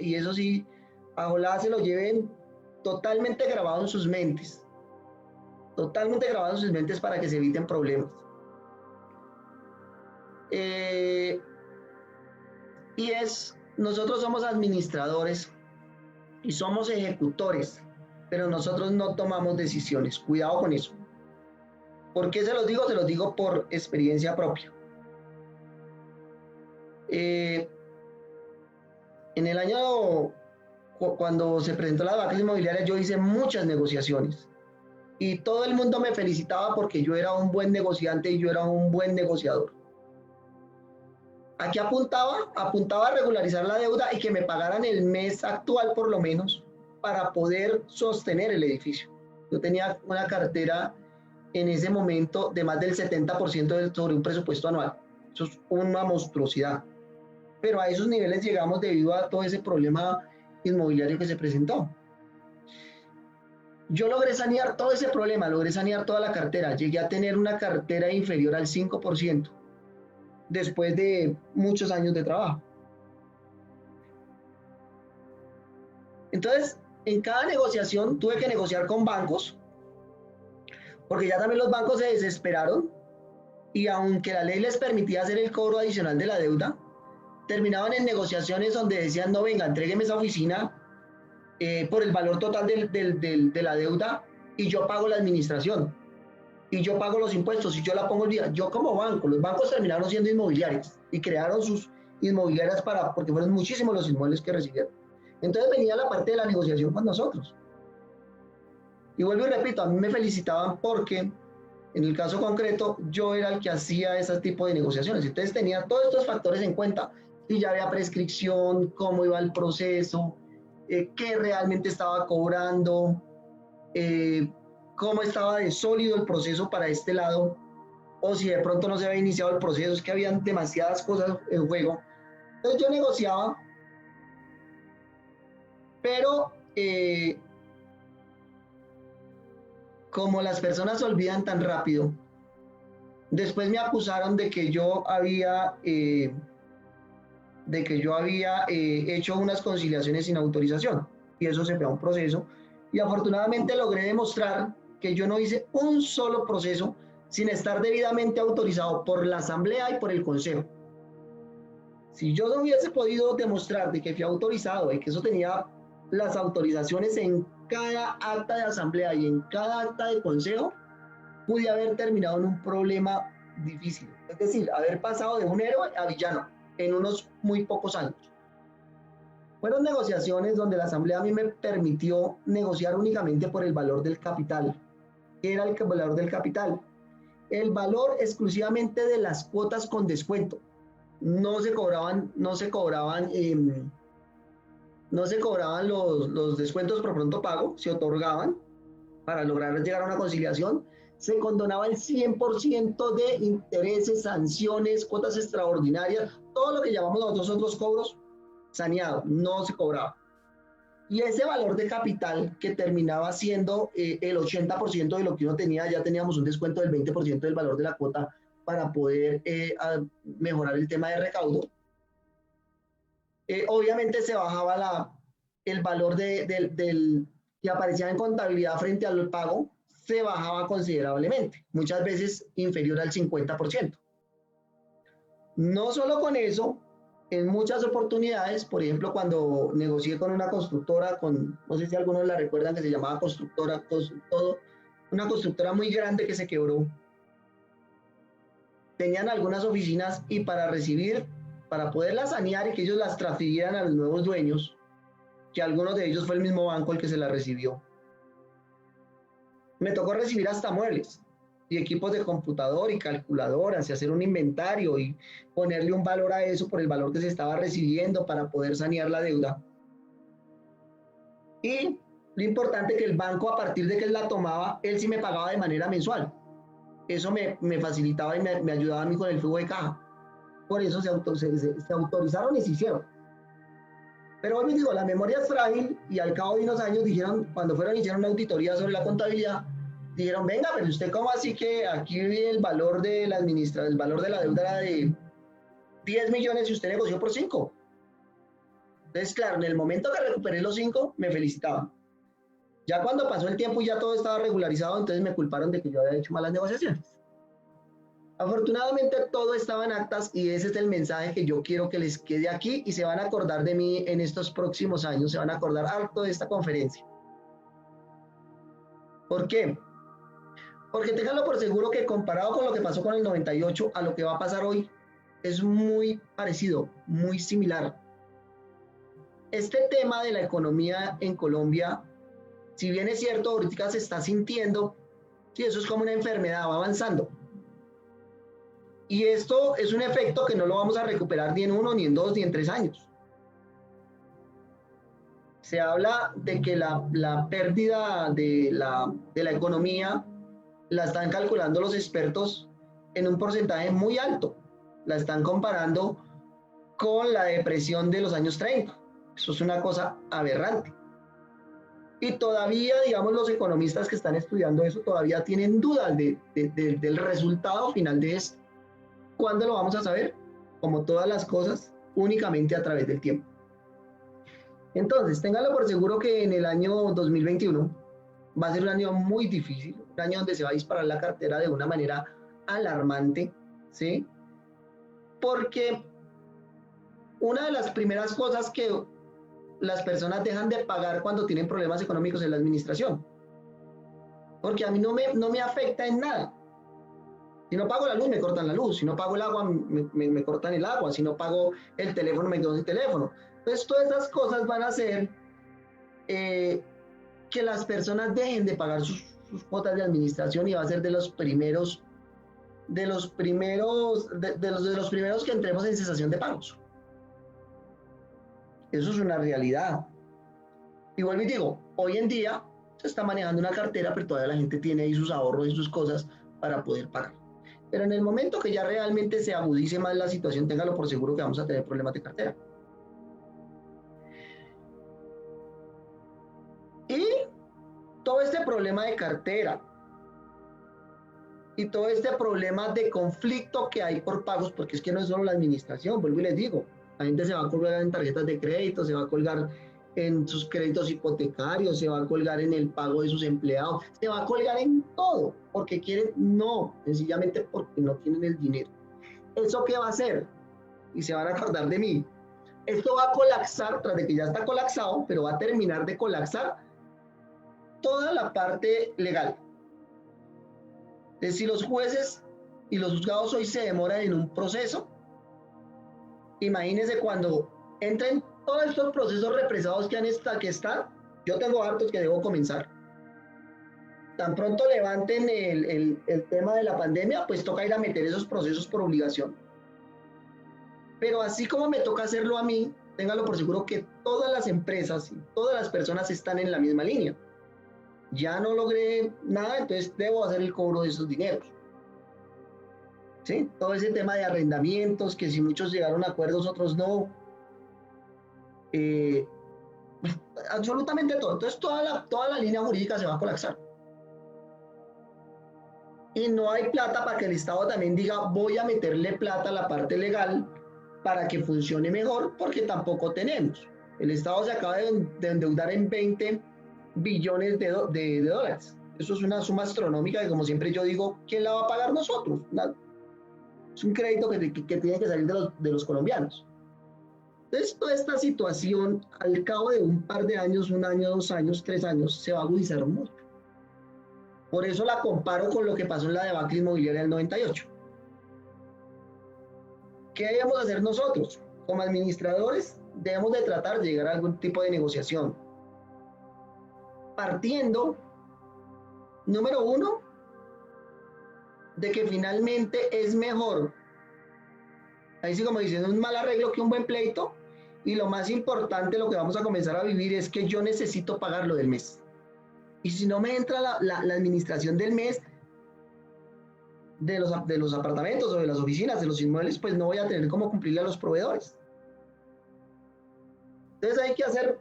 y eso sí, ojalá se lo lleven totalmente grabado en sus mentes. Totalmente grabado en sus mentes para que se eviten problemas. Y es, nosotros somos administradores y somos ejecutores, pero nosotros no tomamos decisiones. Cuidado con eso. ¿Por qué se los digo? Se los digo por experiencia propia. En el año, cuando se presentó la vacas inmobiliarias, yo hice muchas negociaciones y todo el mundo me felicitaba porque yo era un buen negociante y yo era un buen negociador. Aquí apuntaba a regularizar la deuda y que me pagaran el mes actual por lo menos para poder sostener el edificio. Yo tenía una cartera en ese momento de más del 70% sobre un presupuesto anual. Eso es una monstruosidad. Pero a esos niveles llegamos debido a todo ese problema inmobiliario que se presentó. Yo logré sanear todo ese problema, logré sanear toda la cartera. Llegué a tener una cartera inferior al 5% después de muchos años de trabajo. Entonces, en cada negociación tuve que negociar con bancos, porque ya también los bancos se desesperaron y aunque la ley les permitía hacer el cobro adicional de la deuda, terminaban en negociaciones donde decían, no, venga, entrégueme esa oficina por el valor total de la deuda y yo pago la administración y yo pago los impuestos y yo la pongo el día. Yo como banco, los bancos terminaron siendo inmobiliarios y crearon sus inmobiliarias porque fueron muchísimos los inmuebles que recibieron. Entonces venía la parte de la negociación con nosotros. Y vuelvo y repito, a mí me felicitaban porque en el caso concreto yo era el que hacía ese tipo de negociaciones. Entonces tenía todos estos factores en cuenta. Si ya había prescripción, cómo iba el proceso, qué realmente estaba cobrando, cómo estaba de sólido el proceso para este lado, o si de pronto no se había iniciado el proceso, es que habían demasiadas cosas en juego. Entonces yo negociaba, pero como las personas olvidan tan rápido, después me acusaron de que yo había hecho unas conciliaciones sin autorización, y eso se fue a un proceso, y afortunadamente logré demostrar que yo no hice un solo proceso sin estar debidamente autorizado por la asamblea y por el consejo. Si yo no hubiese podido demostrar de que fui autorizado y que eso tenía las autorizaciones en cada acta de asamblea y en cada acta de consejo, pude haber terminado en un problema difícil, es decir, haber pasado de un héroe a villano en unos muy pocos años. Fueron negociaciones donde la asamblea a mí me permitió negociar únicamente por el valor del capital. ¿Qué era el valor del capital? El valor exclusivamente de las cuotas con descuento. No se cobraban los descuentos por pronto pago, se otorgaban para lograr llegar a una conciliación. Se condonaba el 100% de intereses, sanciones, cuotas extraordinarias, todo lo que llamamos nosotros cobros saneado, no se cobraba. Y ese valor de capital que terminaba siendo el 80% de lo que uno tenía, ya teníamos un descuento del 20% del valor de la cuota para poder mejorar el tema de recaudo. Obviamente se bajaba el valor que aparecía en contabilidad frente al pago, se bajaba considerablemente, muchas veces inferior al 50%. No solo con eso, en muchas oportunidades, por ejemplo, cuando negocié con una constructora, no sé si algunos la recuerdan, que se llamaba Constructora, una constructora muy grande que se quebró. Tenían algunas oficinas y para recibir para poderlas sanear y que ellos las transfirieran a los nuevos dueños, que algunos de ellos fue el mismo banco el que se las recibió. Me tocó recibir hasta muebles y equipos de computador y calculadoras y hacer un inventario y ponerle un valor a eso por el valor que se estaba recibiendo para poder sanear la deuda. Y lo importante que el banco, a partir de que él la tomaba, él sí me pagaba de manera mensual. Eso me facilitaba y me ayudaba a mí con el flujo de caja. Por eso se autorizaron y se hicieron. Pero hoy les digo, la memoria es frágil y al cabo de unos años dijeron, cuando fueron y hicieron una auditoría sobre la contabilidad, dijeron, venga, pero usted cómo así que aquí el valor de la el valor de la deuda era de 10 millones y usted negoció por 5. Entonces, claro, en el momento que recuperé los 5, me felicitaban. Ya cuando pasó el tiempo y ya todo estaba regularizado, entonces me culparon de que yo había hecho malas negociaciones. Afortunadamente todo estaba en actas y ese es el mensaje que yo quiero que les quede aquí y se van a acordar de mí en estos próximos años, se van a acordar harto de esta conferencia. ¿Por qué? Porque ténganlo por seguro que comparado con lo que pasó con el 98 a lo que va a pasar hoy, es muy parecido, muy similar. Este tema de la economía en Colombia, si bien es cierto, ahorita se está sintiendo, sí, eso es como una enfermedad, va avanzando. Y esto es un efecto que no lo vamos a recuperar ni en 1, ni en 2, ni en 3 años. Se habla de que la pérdida de la economía la están calculando los expertos en un porcentaje muy alto. La están comparando con la depresión de los años 30. Eso es una cosa aberrante. Y todavía, digamos, los economistas que están estudiando eso todavía tienen dudas del resultado final de esto. ¿Cuándo lo vamos a saber? Como todas las cosas, únicamente a través del tiempo. Entonces, ténganlo por seguro que en el año 2021 va a ser un año muy difícil, un año donde se va a disparar la cartera de una manera alarmante, ¿sí? Porque una de las primeras cosas que las personas dejan de pagar cuando tienen problemas económicos es la administración. Porque a mí no me afecta en nada. Si no pago la luz, me cortan la luz. Si no pago el agua, me cortan el agua. Si no pago el teléfono, me quedo sin teléfono. Entonces, todas esas cosas van a hacer que las personas dejen de pagar sus cuotas de administración y va a ser de los primeros que entremos en cesación de pagos. Eso es una realidad. Y vuelvo y digo, hoy en día se está manejando una cartera, pero todavía la gente tiene ahí sus ahorros y sus cosas para poder pagar. Pero en el momento que ya realmente se agudice más la situación, téngalo por seguro que vamos a tener problemas de cartera. Y todo este problema de cartera y todo este problema de conflicto que hay por pagos, porque es que no es solo la administración, vuelvo y les digo, la gente se va a colgar en tarjetas de crédito, se va a colgar en sus créditos hipotecarios, se va a colgar en el pago de sus empleados, se va a colgar en todo, porque quieren, no, sencillamente porque no tienen el dinero. ¿Eso qué va a hacer? Y se van a acordar de mí. Esto va a colapsar, tras de que ya está colapsado, pero va a terminar de colapsar toda la parte legal. Si los jueces y los juzgados hoy se demoran en un proceso, imagínense cuando entren todos estos procesos represados que están, yo tengo hartos que debo comenzar. Tan pronto levanten el tema de la pandemia, pues toca ir a meter esos procesos por obligación. Pero así como me toca hacerlo a mí, téngalo por seguro que todas las empresas y todas las personas están en la misma línea. Ya no logré nada, entonces debo hacer el cobro de esos dineros. ¿Sí? Todo ese tema de arrendamientos, que si muchos llegaron a acuerdos, otros no. Absolutamente todo. Entonces toda la línea jurídica se va a colapsar. Y no hay plata para que el Estado también diga, voy a meterle plata a la parte legal para que funcione mejor, porque tampoco tenemos. El Estado se acaba de endeudar en 20 billones de dólares. Eso es una suma astronómica que, como siempre yo digo, ¿quién la va a pagar? Nosotros. Es un crédito que tiene que salir de los colombianos. Entonces, toda esta situación, al cabo de un par de años, 1 año, 2 años, 3 años, se va a agudizar mucho. Por eso la comparo con lo que pasó en la debacle inmobiliaria del 98. ¿qué debemos hacer nosotros? Como administradores, debemos de tratar de llegar a algún tipo de negociación. Partiendo, número uno, de que finalmente es mejor, ahí sí como dicen, un mal arreglo que un buen pleito, y lo más importante, lo que vamos a comenzar a vivir es que yo necesito pagar lo del mes. Y si no me entra la administración del mes, de los apartamentos o de las oficinas, de los inmuebles, pues no voy a tener cómo cumplirle a los proveedores. Entonces hay que hacer,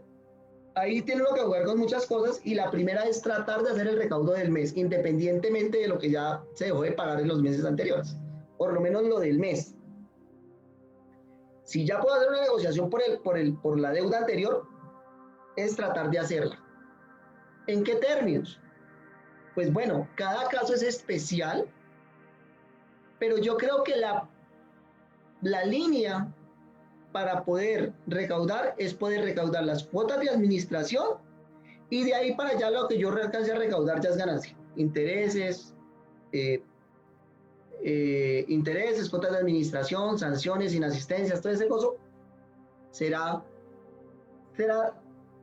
ahí tiene uno que jugar con muchas cosas, y la primera es tratar de hacer el recaudo del mes, independientemente de lo que ya se dejó de pagar en los meses anteriores, por lo menos lo del mes. Si ya puedo hacer una negociación por la deuda anterior, es tratar de hacerla. ¿En qué términos? Pues bueno, cada caso es especial, pero yo creo que la línea para poder recaudar es poder recaudar las cuotas de administración, y de ahí para allá lo que yo alcance a recaudar ya es ganancia. Intereses, cuotas de administración, sanciones, inasistencias, todo ese coso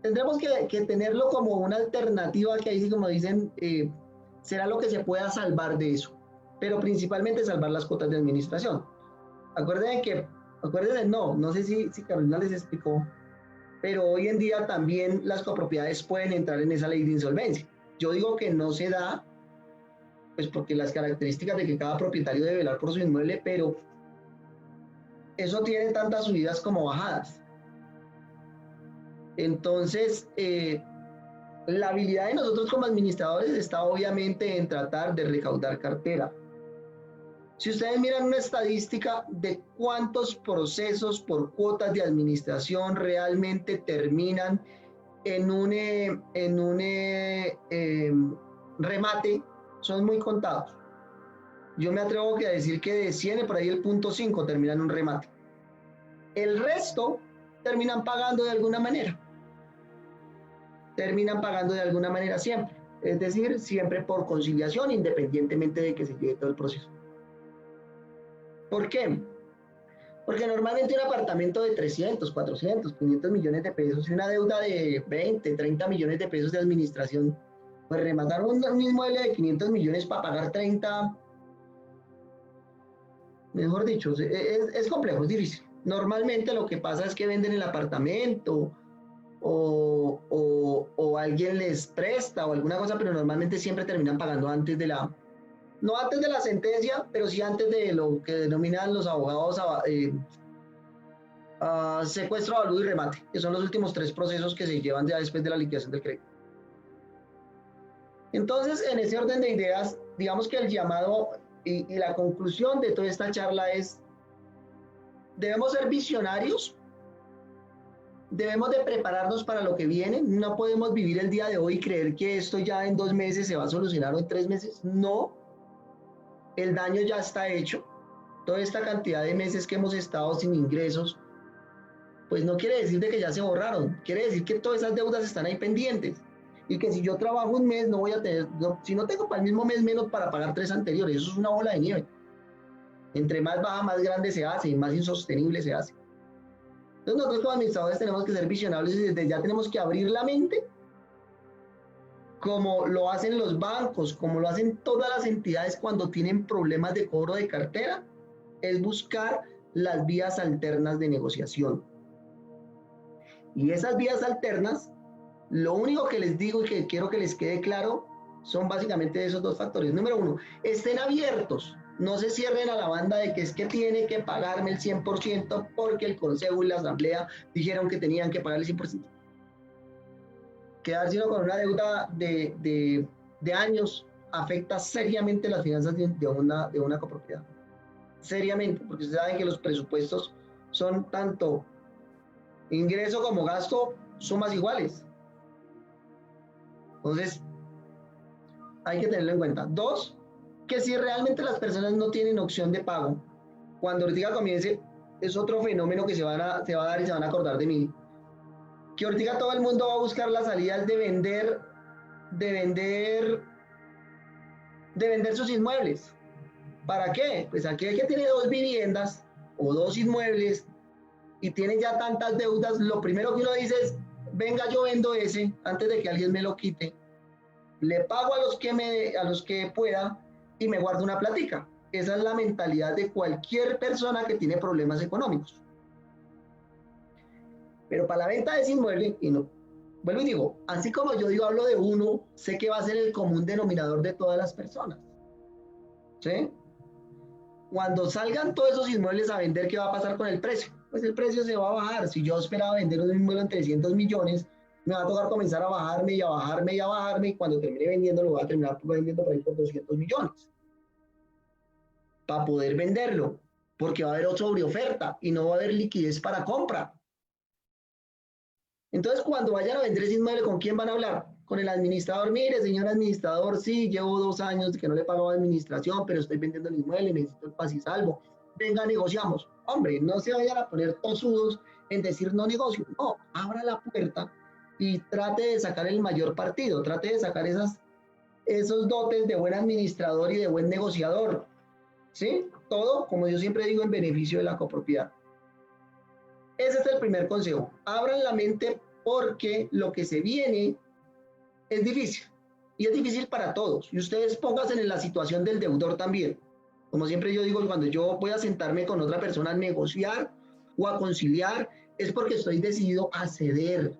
tendremos que tenerlo como una alternativa, que ahí sí como dicen, será lo que se pueda salvar de eso, pero principalmente salvar las cuotas de administración. Acuérdense, no sé si Carolina les explicó, pero hoy en día también las copropiedades pueden entrar en esa ley de insolvencia. Yo digo que no se da, pues porque las características de que cada propietario debe velar por su inmueble, pero eso tiene tantas subidas como bajadas. Entonces, la habilidad de nosotros como administradores está obviamente en tratar de recaudar cartera. Si ustedes miran una estadística de cuántos procesos por cuotas de administración realmente terminan en un remate, son muy contados. Yo me atrevo a decir que de 100, por ahí el 0.5 termina en un remate. El resto terminan pagando de alguna manera. Siempre. Es decir, siempre por conciliación, independientemente de que se lleve todo el proceso. ¿Por qué? Porque normalmente un apartamento de 300, 400, 500 millones de pesos y una deuda de 20, 30 millones de pesos de administración, pues rematar un inmueble de 500 millones para pagar 30, mejor dicho, es complejo, es difícil. Normalmente lo que pasa es que venden el apartamento o alguien les presta o alguna cosa, pero normalmente siempre terminan pagando antes de no antes de la sentencia, pero sí antes de lo que denominan los abogados secuestro, avalúo y remate, que son los últimos 3 procesos que se llevan ya después de la liquidación del crédito. Entonces, en ese orden de ideas, digamos que el llamado y la conclusión de toda esta charla es: debemos ser visionarios, debemos de prepararnos para lo que viene. No podemos vivir el día de hoy y creer que esto ya en 2 meses se va a solucionar o en 3 meses. No, el daño ya está hecho. Toda esta cantidad de meses que hemos estado sin ingresos, pues no quiere decir de que ya se borraron, quiere decir que todas esas deudas están ahí pendientes, y que si yo trabajo un mes no voy a tener, si no tengo para el mismo mes, menos para pagar 3 anteriores. Eso es una bola de nieve. Entre más baja, más grande se hace y más insostenible se hace. Entonces nosotros como administradores tenemos que ser visionarios, y desde ya tenemos que abrir la mente, como lo hacen los bancos, como lo hacen todas las entidades cuando tienen problemas de cobro de cartera, es buscar las vías alternas de negociación. Y esas vías alternas, lo único que les digo y que quiero que les quede claro, son básicamente esos 2 factores. Número 1, estén abiertos. No se cierren a la banda de que es que tiene que pagarme el 100% porque el consejo y la asamblea dijeron que tenían que pagar el 100%. Quedarse uno con una deuda de años afecta seriamente las finanzas de una copropiedad. Seriamente, porque ustedes saben que los presupuestos son tanto ingreso como gasto, sumas iguales. Entonces, hay que tenerlo en cuenta. 2, que si realmente las personas no tienen opción de pago, cuando Ortiga comience, es otro fenómeno que se va a dar y se van a acordar de mí. Que Ortiga todo el mundo va a buscar las salidas de vender sus inmuebles. ¿Para qué? Pues aquel que tiene 2 viviendas o 2 inmuebles y tienen ya tantas deudas, lo primero que uno dice es, venga, yo vendo ese antes de que alguien me lo quite, le pago a los que pueda y me guardo una plática. Esa es la mentalidad de cualquier persona que tiene problemas económicos. Pero para la venta de ese inmueble, y no, vuelvo y digo, así como yo digo, hablo de uno, sé que va a ser el común denominador de todas las personas. ¿Sí? Cuando salgan todos esos inmuebles a vender, ¿qué va a pasar con el precio? Pues el precio se va a bajar. Si yo esperaba vender un inmueble en 300 millones, me va a tocar comenzar a bajarme y a bajarme y a bajarme, y cuando termine vendiendo lo voy a terminar vendiendo por ahí por 200 millones. Para poder venderlo, porque va a haber sobreoferta y no va a haber liquidez para compra. Entonces, cuando vayan a vender ese inmueble, ¿con quién van a hablar? Con el administrador. Mire, señor administrador, sí, llevo 2 años que no le pago administración, pero estoy vendiendo el inmueble, necesito el paz y salvo. Venga, negociamos. Hombre, no se vayan a poner tosudos en decir no negocio. No, abra la puerta y trate de sacar el mayor partido, trate de sacar esos dotes de buen administrador y de buen negociador. ¿Sí? Todo, como yo siempre digo, en beneficio de la copropiedad. Ese es el primer consejo. Abran la mente porque lo que se viene es difícil. Y es difícil para todos. Y ustedes pónganse en la situación del deudor también. Como siempre yo digo, cuando yo voy a sentarme con otra persona a negociar o a conciliar, es porque estoy decidido a ceder.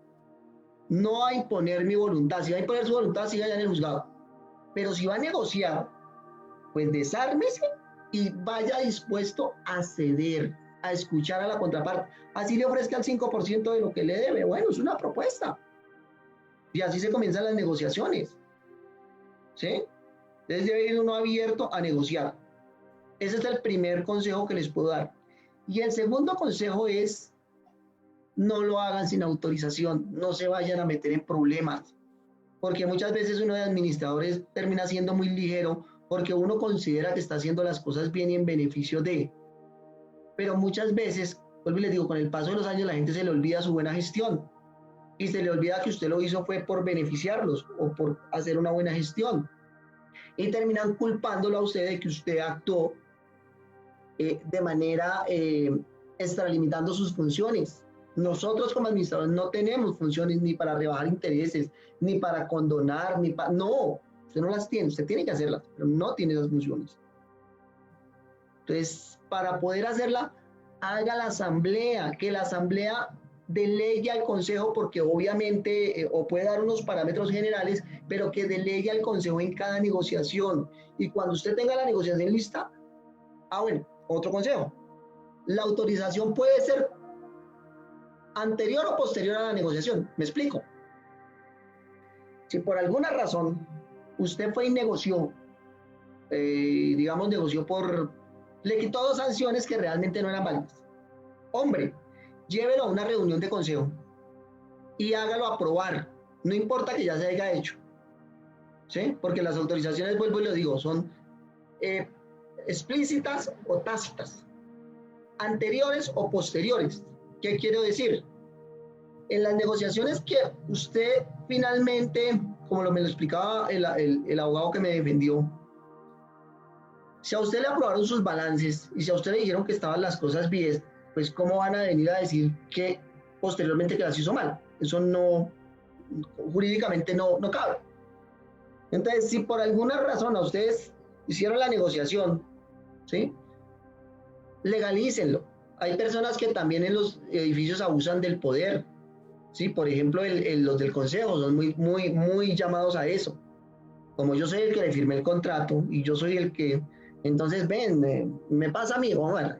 No a imponer mi voluntad. Si va a imponer su voluntad, siga allá en el juzgado. Pero si va a negociar, pues desármese y vaya dispuesto a ceder, a escuchar a la contraparte. Así le ofrezca el 5% de lo que le debe. Bueno, es una propuesta. Y así se comienzan las negociaciones. ¿Sí? Entonces debe ir uno abierto a negociar. Ese es el primer consejo que les puedo dar. Y el segundo consejo es, no lo hagan sin autorización, no se vayan a meter en problemas. Porque muchas veces uno de administradores termina siendo muy ligero porque uno considera que está haciendo las cosas bien y en beneficio de. Pero muchas veces, vuelvo y les digo, con el paso de los años la gente se le olvida su buena gestión y se le olvida que usted lo hizo fue por beneficiarlos o por hacer una buena gestión. Y terminan culpándolo a usted de que usted actuó de manera extralimitando sus funciones. Nosotros como administradores no tenemos funciones ni para rebajar intereses, ni para condonar, ni para... No, usted no las tiene, usted tiene que hacerlas, pero no tiene esas funciones. Entonces, para poder hacerla, haga la asamblea, que la asamblea delegue al consejo, porque obviamente, o puede dar unos parámetros generales, pero que delegue al consejo en cada negociación. Y cuando usted tenga la negociación lista, bueno, otro consejo. La autorización puede ser anterior o posterior a la negociación. ¿Me explico? Si por alguna razón usted fue y negoció, digamos, negoció le quitó 2 sanciones que realmente no eran válidas. Hombre, llévelo a una reunión de consejo y hágalo aprobar. No importa que ya se haya hecho. ¿Sí? Porque las autorizaciones, vuelvo y lo digo, son explícitas o tácitas, anteriores o posteriores. ¿Qué quiero decir? En las negociaciones que usted finalmente, como me lo explicaba el abogado que me defendió, si a usted le aprobaron sus balances y si a usted le dijeron que estaban las cosas bien, pues ¿cómo van a venir a decir que posteriormente que las hizo mal? Eso no, jurídicamente no cabe. Entonces, si por alguna razón a ustedes hicieron la negociación, ¿sí? Legalícenlo. Hay personas que también en los edificios abusan del poder, ¿sí? Por ejemplo, los del consejo son muy llamados a eso. Como yo soy el que le firmé el contrato y yo soy el que, entonces ven, me pasa a mí, Omar,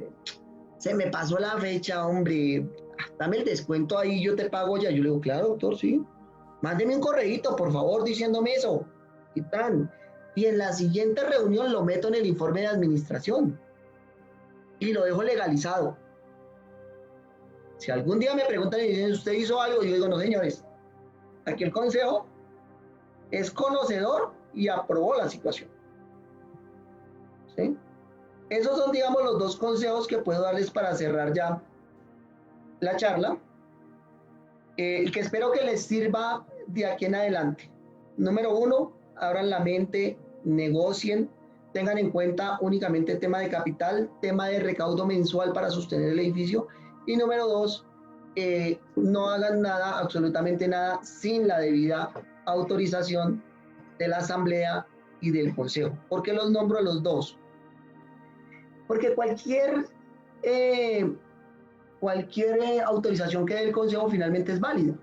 se me pasó la fecha, hombre, dame el descuento ahí, yo te pago ya. Yo le digo, claro, doctor, sí. Mándeme un correíto, por favor, diciéndome eso. Y tan. Y en la siguiente reunión lo meto en el informe de administración y lo dejo legalizado. Si algún día me preguntan y dicen, ¿usted hizo algo? Yo digo, no, señores, aquí el consejo es conocedor y aprobó la situación. ¿Sí? Esos son, digamos, los 2 consejos que puedo darles para cerrar ya la charla, que espero que les sirva de aquí en adelante. Número 1, abran la mente, negocien, tengan en cuenta únicamente el tema de capital, tema de recaudo mensual para sostener el edificio. Y número 2, no hagan nada, absolutamente nada, sin la debida autorización de la asamblea y del consejo. ¿Por qué los nombro a los dos? Porque cualquier autorización que dé el consejo finalmente es válida.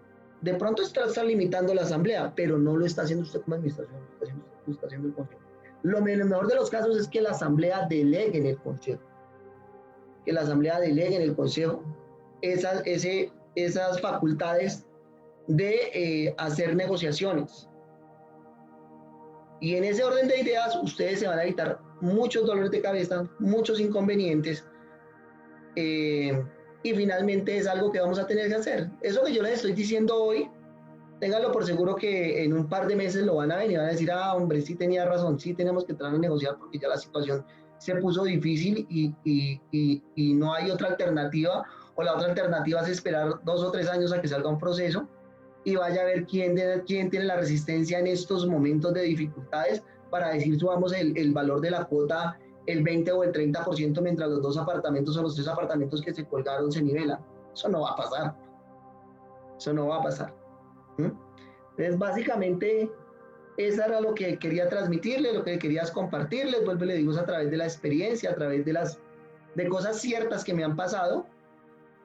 De pronto está limitando la asamblea, pero no lo está haciendo usted como administración, lo está haciendo el consejo. Lo mejor de los casos es que la asamblea delegue en el consejo. Que la asamblea delegue en el consejo esas facultades de hacer negociaciones. Y en ese orden de ideas, ustedes se van a evitar muchos dolores de cabeza, muchos inconvenientes, y finalmente es algo que vamos a tener que hacer. Eso que yo les estoy diciendo hoy, ténganlo por seguro que en un par de meses lo van a venir, van a decir, hombre, sí tenía razón, sí tenemos que entrar a negociar porque ya la situación se puso difícil y no hay otra alternativa, o la otra alternativa es esperar 2 o 3 años a que salga un proceso y vaya a ver quién tiene la resistencia en estos momentos de dificultades para decir subamos el valor de la cuota el 20 o el 30% mientras los 2 apartamentos o los 3 apartamentos que se colgaron se nivelan. Eso no va a pasar. Eso no va a pasar. Entonces, básicamente, eso era lo que quería transmitirles, lo que querías compartirles. Vuelvo y le digo, es a través de la experiencia, a través de cosas ciertas que me han pasado,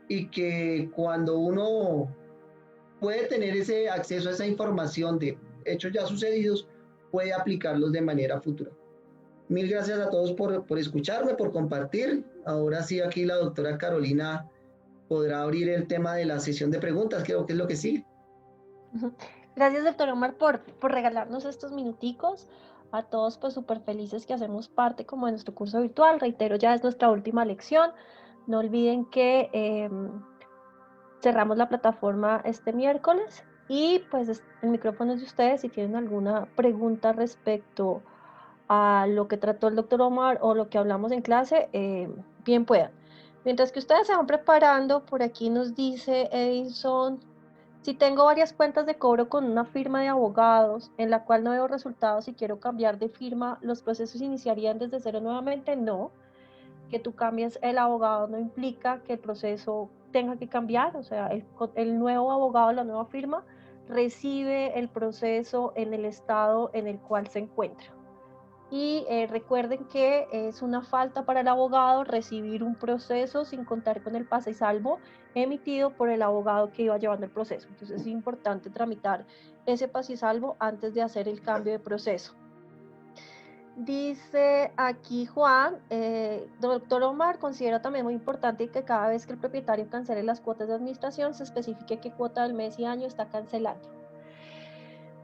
y que cuando uno puede tener ese acceso a esa información de hechos ya sucedidos, puede aplicarlos de manera futura. Mil gracias a todos por escucharme, por compartir. Ahora sí, aquí la doctora Carolina podrá abrir el tema de la sesión de preguntas, creo que es lo que sigue. Gracias, doctor Omar, por regalarnos estos minuticos. A todos, pues súper felices que hacemos parte como de nuestro curso virtual. Reitero, ya es nuestra última lección. No olviden que cerramos la plataforma este miércoles y pues el micrófono es de ustedes. Si tienen alguna pregunta respecto a lo que trató el doctor Omar o lo que hablamos en clase, bien puedan. Mientras que ustedes se van preparando, por aquí nos dice Edison: si tengo varias cuentas de cobro con una firma de abogados en la cual no veo resultados y quiero cambiar de firma, ¿los procesos iniciarían desde cero nuevamente? No. Que tú cambies el abogado no implica que el proceso tenga que cambiar. O sea, el nuevo abogado, la nueva firma, recibe el proceso en el estado en el cual se encuentra. Y recuerden que es una falta para el abogado recibir un proceso sin contar con el pase y salvo emitido por el abogado que iba llevando el proceso. Entonces es importante tramitar ese pase y salvo antes de hacer el cambio de proceso. Dice aquí Juan, doctor Omar, considera también muy importante que cada vez que el propietario cancele las cuotas de administración se especifique qué cuota del mes y año está cancelando.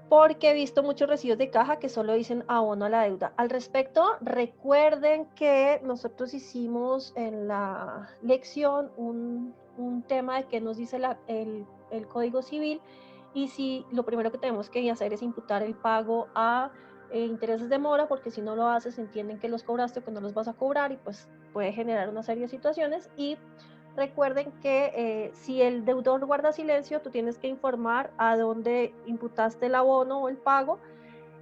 Porque he visto muchos recibos de caja que solo dicen abono a la deuda. Al respecto, recuerden que nosotros hicimos en la lección un tema de qué nos dice el Código Civil, y si lo primero que tenemos que hacer es imputar el pago a intereses de mora, porque si no lo haces entienden que los cobraste o que no los vas a cobrar, y pues puede generar una serie de situaciones. Y recuerden que si el deudor guarda silencio, tú tienes que informar a dónde imputaste el abono o el pago,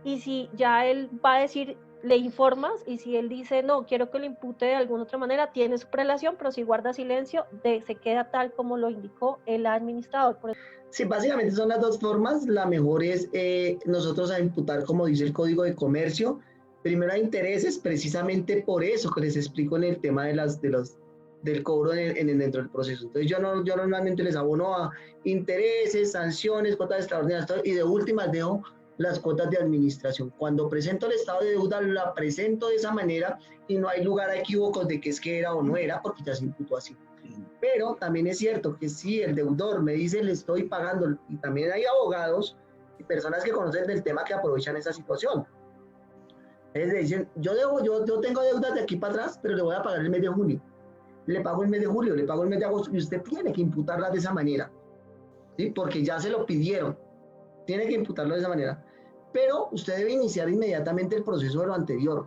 y si ya él va a decir, le informas, y si él dice no, quiero que lo impute de alguna otra manera, tiene su prelación, pero si guarda silencio, se queda tal como lo indicó el administrador. Sí, básicamente son las dos formas. La mejor es nosotros a imputar, como dice el Código de Comercio, primero a intereses, precisamente por eso que les explico en el tema del cobro dentro del proceso. Entonces yo normalmente les abono a intereses, sanciones, cuotas extraordinarias, y de últimas dejo las cuotas de administración. Cuando presento el estado de deuda, la presento de esa manera y no hay lugar a equívocos de que es que era o no era, porque ya se imputó así. Pero también es cierto que si el deudor me dice le estoy pagando, y también hay abogados y personas que conocen del tema que aprovechan esa situación. Ellos dicen, yo tengo deudas de aquí para atrás, pero le voy a pagar el mes de junio. Le pago el mes de julio, le pago el mes de agosto, y usted tiene que imputarlas de esa manera, ¿sí? Porque ya se lo pidieron, tiene que imputarlo de esa manera. Pero usted debe iniciar inmediatamente el proceso de lo anterior,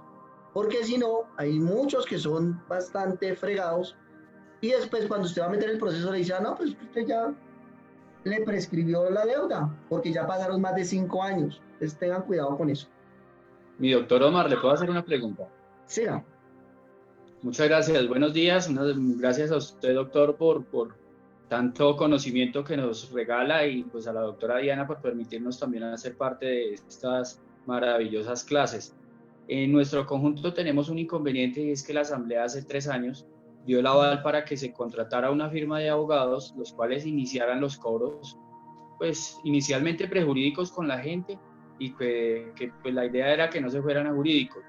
porque si no, hay muchos que son bastante fregados, y después cuando usted va a meter el proceso le dice, no, pues usted ya le prescribió la deuda, porque ya pasaron más de 5 años. Entonces tengan cuidado con eso. Mi doctor Omar, ¿le puedo hacer una pregunta? Siga. Muchas gracias, buenos días. Gracias a usted, doctor, por tanto conocimiento que nos regala y pues a la doctora Diana por permitirnos también hacer parte de estas maravillosas clases. En nuestro conjunto tenemos un inconveniente y es que la Asamblea hace 3 años dio el aval para que se contratara una firma de abogados, los cuales iniciaran los cobros, pues inicialmente prejurídicos con la gente y pues la idea era que no se fueran a jurídicos.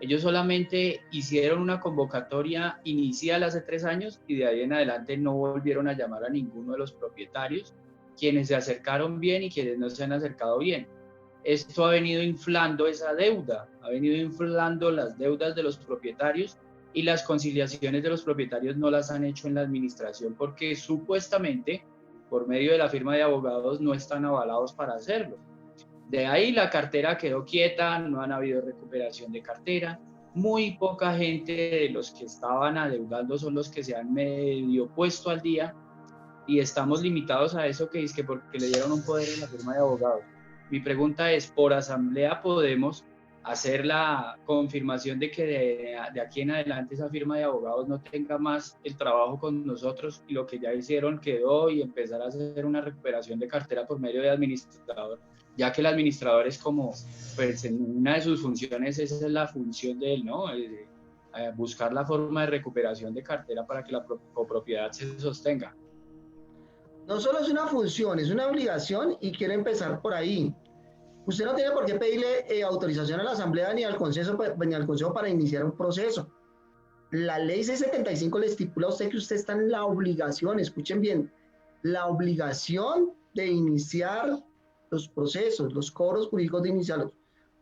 Ellos solamente hicieron una convocatoria inicial hace 3 años y de ahí en adelante no volvieron a llamar a ninguno de los propietarios, quienes se acercaron bien y quienes no se han acercado bien. Esto ha venido inflando esa deuda, ha venido inflando las deudas de los propietarios y las conciliaciones de los propietarios no las han hecho en la administración porque supuestamente por medio de la firma de abogados no están avalados para hacerlo. De ahí la cartera quedó quieta, no han habido recuperación de cartera, muy poca gente de los que estaban adeudando son los que se han medio puesto al día y estamos limitados a eso que es que porque le dieron un poder en la firma de abogados. Mi pregunta es, ¿por asamblea podemos hacer la confirmación de que de aquí en adelante esa firma de abogados no tenga más el trabajo con nosotros y lo que ya hicieron quedó y empezar a hacer una recuperación de cartera por medio de administrador? Ya que el administrador es como, pues en una de sus funciones, esa es la función de él, ¿no? Buscar la forma de recuperación de cartera para que la copropiedad se sostenga. No solo es una función, es una obligación y quiero empezar por ahí. Usted no tiene por qué pedirle autorización a la Asamblea ni al Consejo para iniciar un proceso. La ley 675 le estipula a usted que usted está en la obligación, escuchen bien, la obligación de iniciar los procesos, los cobros jurídicos de iniciarlos.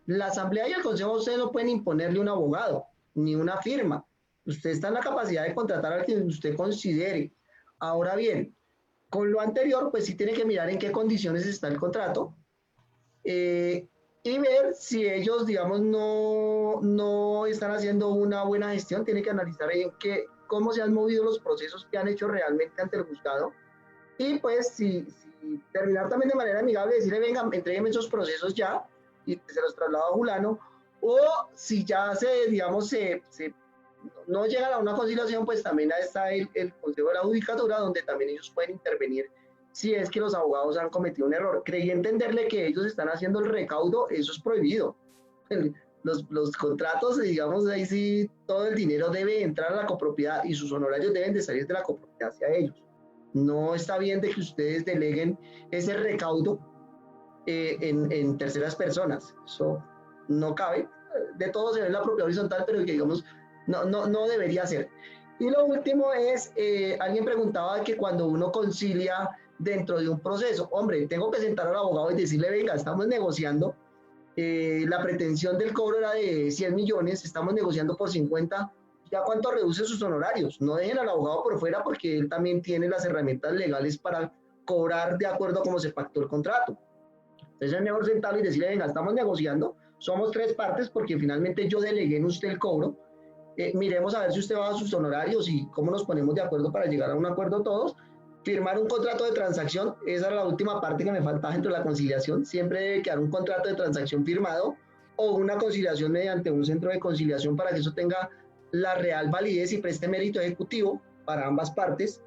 La Asamblea y el Consejo a usted no pueden imponerle un abogado ni una firma. Usted está en la capacidad de contratar a quien usted considere. Ahora bien, con lo anterior, pues sí tiene que mirar en qué condiciones está el contrato y ver si ellos, digamos, no están haciendo una buena gestión. Tiene que analizar cómo se han movido los procesos que han hecho realmente ante el juzgado. Y pues si terminar también de manera amigable, decirle, venga, entréguenme esos procesos ya y se los traslado a Julano. O si ya digamos, no llegan a una conciliación, pues también está el Consejo de la Judicatura, donde también ellos pueden intervenir si es que los abogados han cometido un error. Creí entenderle que ellos están haciendo el recaudo, eso es prohibido. Los contratos, digamos, ahí sí todo el dinero debe entrar a la copropiedad y sus honorarios deben de salir de la copropiedad hacia ellos. No está bien de que ustedes deleguen ese recaudo en terceras personas. Eso no cabe. De todo se ve en la propiedad horizontal, pero que digamos no debería ser. Y lo último es, alguien preguntaba que cuando uno concilia dentro de un proceso, hombre, tengo que sentar al abogado y decirle, venga, estamos negociando, la pretensión del cobro era de 100 millones, estamos negociando por 50, ¿ya cuánto reduce sus honorarios? No dejen al abogado por fuera porque él también tiene las herramientas legales para cobrar de acuerdo a cómo se pactó el contrato. Entonces es mejor sentarlo y decirle, venga, estamos negociando, somos 3 partes porque finalmente yo delegué en usted el cobro, miremos a ver si usted baja sus honorarios y cómo nos ponemos de acuerdo para llegar a un acuerdo todos, firmar un contrato de transacción, esa era la última parte que me faltaba dentro de la conciliación, siempre debe quedar un contrato de transacción firmado o una conciliación mediante un centro de conciliación para que eso tenga la real validez y preste mérito ejecutivo para ambas partes.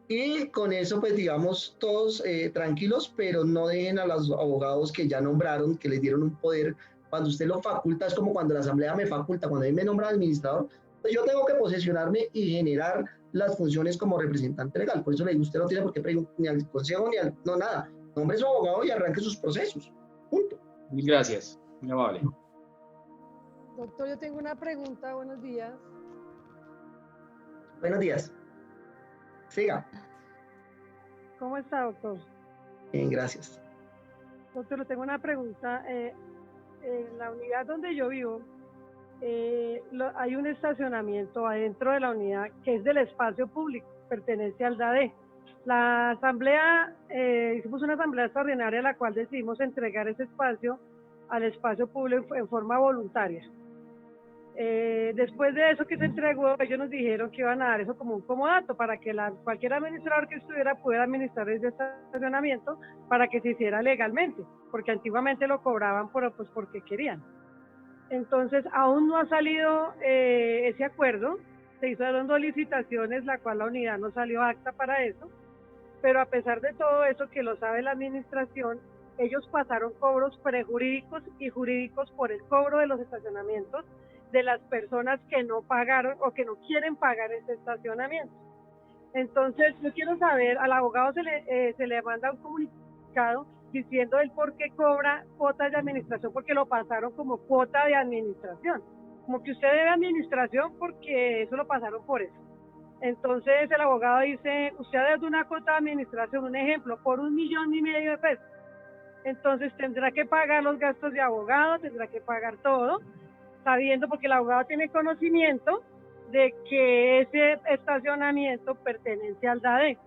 Y con eso, pues digamos, todos tranquilos, pero no dejen a los abogados que ya nombraron, que les dieron un poder. Cuando usted lo faculta, es como cuando la Asamblea me faculta, cuando a mí me nombra administrador, pues yo tengo que posesionarme y generar las funciones como representante legal. Por eso le digo, usted no tiene por qué preguntar ni al Consejo ni no nada. Nombre su abogado y arranque sus procesos. Punto. Mil gracias, muy amable. Doctor, yo tengo una pregunta. Buenos días. Buenos días. Siga. ¿Cómo está, doctor? Bien, gracias. Doctor, le tengo una pregunta. En la unidad donde yo vivo, hay un estacionamiento adentro de la unidad que es del espacio público, pertenece al DADE. La asamblea, hicimos una asamblea extraordinaria en la cual decidimos entregar ese espacio al espacio público en forma voluntaria. Después de eso que se entregó, ellos nos dijeron que iban a dar eso como un comodato para que cualquier administrador que estuviera pudiera administrar ese estacionamiento para que se hiciera legalmente, porque antiguamente lo cobraban porque querían. Entonces, aún no ha salido ese acuerdo, se hizo dos licitaciones, la cual la unidad no salió acta para eso, pero a pesar de todo eso, que lo sabe la administración, ellos pasaron cobros prejurídicos y jurídicos por el cobro de los estacionamientos de las personas que no pagaron o que no quieren pagar ese estacionamiento. Entonces, yo quiero saber, al abogado se le manda un comunicado diciendo el por qué cobra cuotas de administración, porque lo pasaron como cuota de administración, como que usted debe administración porque eso lo pasaron por eso. Entonces el abogado dice, usted debe una cuota de administración, un ejemplo, por 1,5 millones de pesos. Entonces tendrá que pagar los gastos de abogado, tendrá que pagar todo, sabiendo, porque el abogado tiene conocimiento de que ese estacionamiento pertenece al DADE.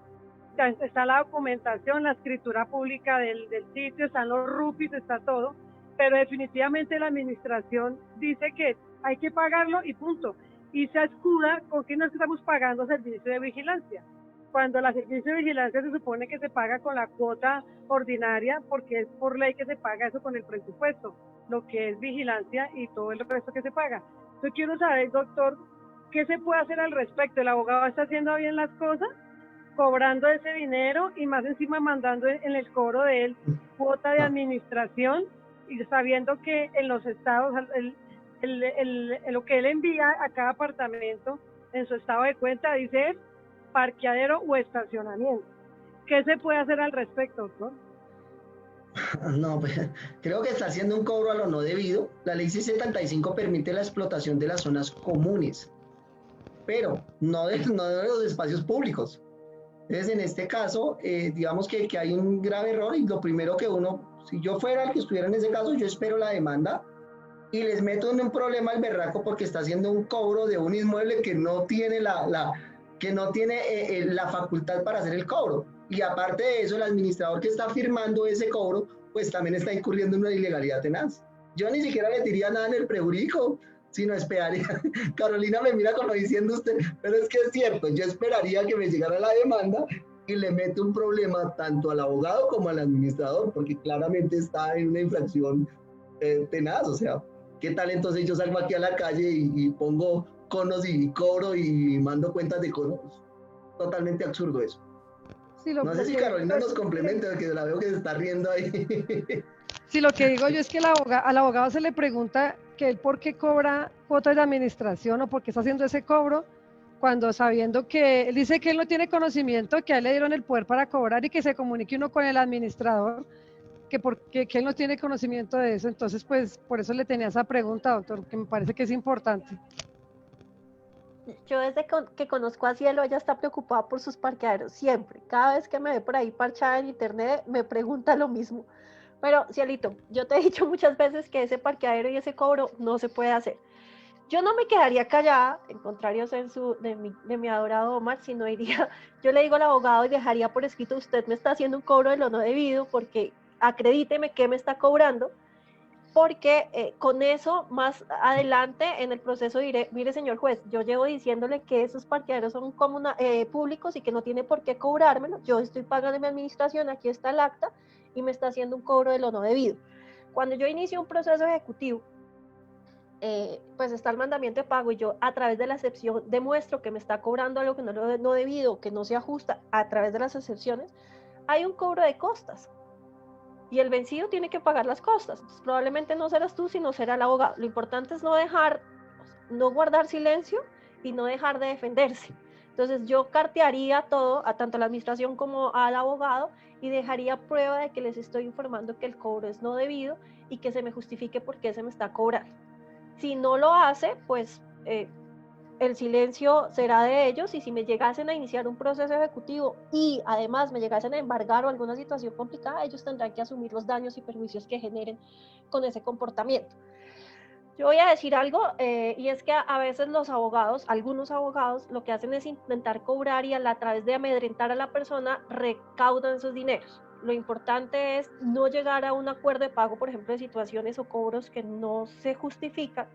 Está la documentación, la escritura pública del sitio, están los RUPIs, está todo, pero definitivamente la administración dice que hay que pagarlo y punto. Y se escuda con que no estamos pagando servicio de vigilancia, cuando la servicio de vigilancia se supone que se paga con la cuota ordinaria, porque es por ley que se paga eso con el presupuesto, lo que es vigilancia y todo el resto que se paga. Yo quiero saber, doctor, ¿qué se puede hacer al respecto? ¿El abogado está haciendo bien las cosas, cobrando ese dinero y más encima mandando en el cobro de él cuota de administración, y sabiendo que en los estados lo que él envía a cada apartamento en su estado de cuenta dice parqueadero o estacionamiento? ¿Qué se puede hacer al respecto, doctor? No, pues creo que está haciendo un cobro a lo no debido. La ley 675 permite la explotación de las zonas comunes, pero no de los espacios públicos. Entonces, en este caso, digamos que hay un grave error, y lo primero que si yo fuera el que estuviera en ese caso, yo espero la demanda y les meto en un problema al berraco, porque está haciendo un cobro de un inmueble que no tiene la facultad para hacer el cobro. Y aparte de eso, el administrador que está firmando ese cobro, pues también está incurriendo en una ilegalidad tenaz. Yo ni siquiera le diría nada en el prejurídico, sino esperaría. Carolina me mira como diciendo usted, pero es que es cierto, yo esperaría que me llegara la demanda y le meto un problema tanto al abogado como al administrador, porque claramente está en una infracción tenaz. O sea, ¿qué tal entonces yo salgo aquí a la calle y pongo conos y cobro y mando cuentas de conos? Totalmente absurdo eso. Sí, no sé si Carolina nos complementa, que la veo que se está riendo ahí. Sí, lo que digo yo es que al abogado se le pregunta que él por qué cobra cuotas de administración o por qué está haciendo ese cobro, cuando sabiendo que él dice que él no tiene conocimiento, que a él le dieron el poder para cobrar y que se comunique uno con el administrador, que él no tiene conocimiento de eso. Entonces, pues, por eso le tenía esa pregunta, doctor, que me parece que es importante. Yo desde que conozco a Cielo, ella está preocupada por sus parqueaderos, siempre. Cada vez que me ve por ahí parchada en internet, me pregunta lo mismo. Pero, Cielito, yo te he dicho muchas veces que ese parqueadero y ese cobro no se puede hacer. Yo no me quedaría callada, en contrario de mi adorado Omar, sino yo le digo al abogado y dejaría por escrito, usted me está haciendo un cobro de lo no debido, porque acredíteme que me está cobrando, porque con eso más adelante en el proceso diré, mire señor juez, yo llevo diciéndole que esos parqueaderos son públicos y que no tiene por qué cobrármelo, yo estoy pagando mi administración, aquí está el acta, y me está haciendo un cobro de lo no debido. Cuando yo inicio un proceso ejecutivo, pues está el mandamiento de pago y yo a través de la excepción demuestro que me está cobrando algo que no debido, que no se ajusta a través de las excepciones, hay un cobro de costas. Y el vencido tiene que pagar las costas. Entonces, probablemente no serás tú, sino será el abogado. Lo importante es no guardar silencio y no dejar de defenderse. Entonces yo cartearía todo, a tanto a la administración como al abogado, y dejaría prueba de que les estoy informando que el cobro es no debido y que se me justifique por qué se me está cobrando. Si no lo hace, pues el silencio será de ellos, y si me llegasen a iniciar un proceso ejecutivo y además me llegasen a embargar o alguna situación complicada, ellos tendrán que asumir los daños y perjuicios que generen con ese comportamiento. Yo voy a decir algo, y es que a veces algunos abogados, lo que hacen es intentar cobrar y a través de amedrentar a la persona, recaudan esos dineros. Lo importante es no llegar a un acuerdo de pago, por ejemplo, de situaciones o cobros que no se justifican,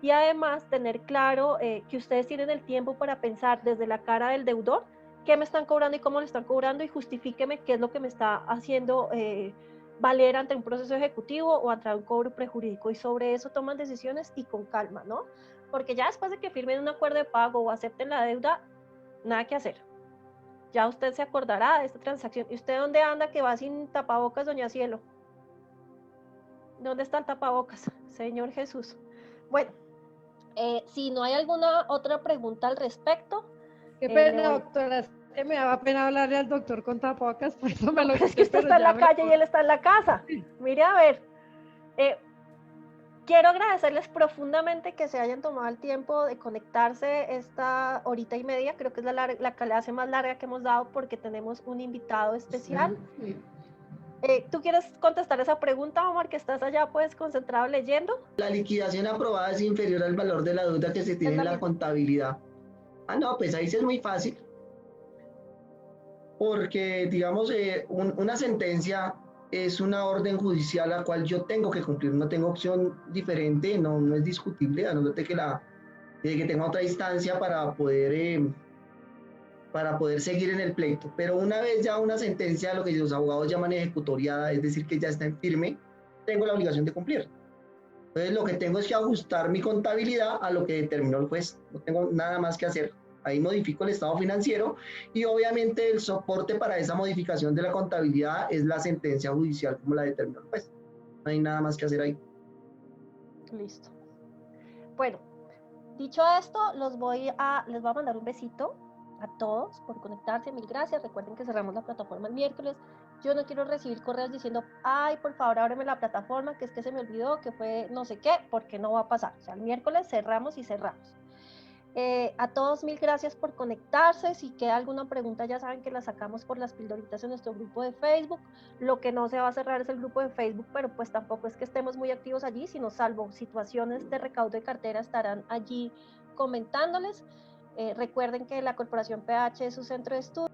y además tener claro que ustedes tienen el tiempo para pensar desde la cara del deudor qué me están cobrando y cómo le están cobrando, y justifíqueme qué es lo que me está haciendo valer ante un proceso ejecutivo o ante un cobro prejurídico, y sobre eso toman decisiones y con calma, ¿no? Porque ya después de que firmen un acuerdo de pago o acepten la deuda, nada que hacer. Ya usted se acordará de esta transacción. ¿Y usted dónde anda que va sin tapabocas, doña Cielo? ¿Dónde está el tapabocas? Señor Jesús. Bueno, si no hay alguna otra pregunta al respecto. Qué pena, doctora, es que me daba pena hablarle al doctor con tapabocas, por eso me lo quité. Es que usted está en la calle y él está en la casa. Mire, a ver, quiero agradecerles profundamente que se hayan tomado el tiempo de conectarse esta horita y media. Creo que es la clase más larga que hemos dado porque tenemos un invitado especial. Sí. ¿Tú quieres contestar esa pregunta, Omar, que estás allá pues concentrado leyendo? La liquidación aprobada es inferior al valor de la deuda que se tiene en la contabilidad. Ah, no, pues ahí sí es muy fácil. Porque, digamos, una sentencia es una orden judicial a la cual yo tengo que cumplir, no tengo opción diferente, no es discutible, a no ser que tenga otra instancia para poder seguir en el pleito. Pero una vez ya una sentencia, lo que los abogados llaman ejecutoriada, es decir, que ya está en firme, tengo la obligación de cumplir. Entonces lo que tengo es que ajustar mi contabilidad a lo que determinó el juez, no tengo nada más que hacer. Ahí modifico el estado financiero y obviamente el soporte para esa modificación de la contabilidad es la sentencia judicial como la determinó el juez. No hay nada más que hacer ahí. Listo. Bueno, dicho esto, les voy a mandar un besito a todos por conectarse. Mil gracias. Recuerden que cerramos la plataforma el miércoles. Yo no quiero recibir correos diciendo, ay, por favor, ábreme la plataforma, que es que se me olvidó, que fue no sé qué, porque no va a pasar. O sea, el miércoles cerramos y cerramos. A todos mil gracias por conectarse. Si queda alguna pregunta, ya saben que la sacamos por las pildoritas en nuestro grupo de Facebook. Lo que no se va a cerrar es el grupo de Facebook, pero pues tampoco es que estemos muy activos allí, sino salvo situaciones de recaudo de cartera estarán allí comentándoles. Recuerden que la Corporación PH es su centro de estudio.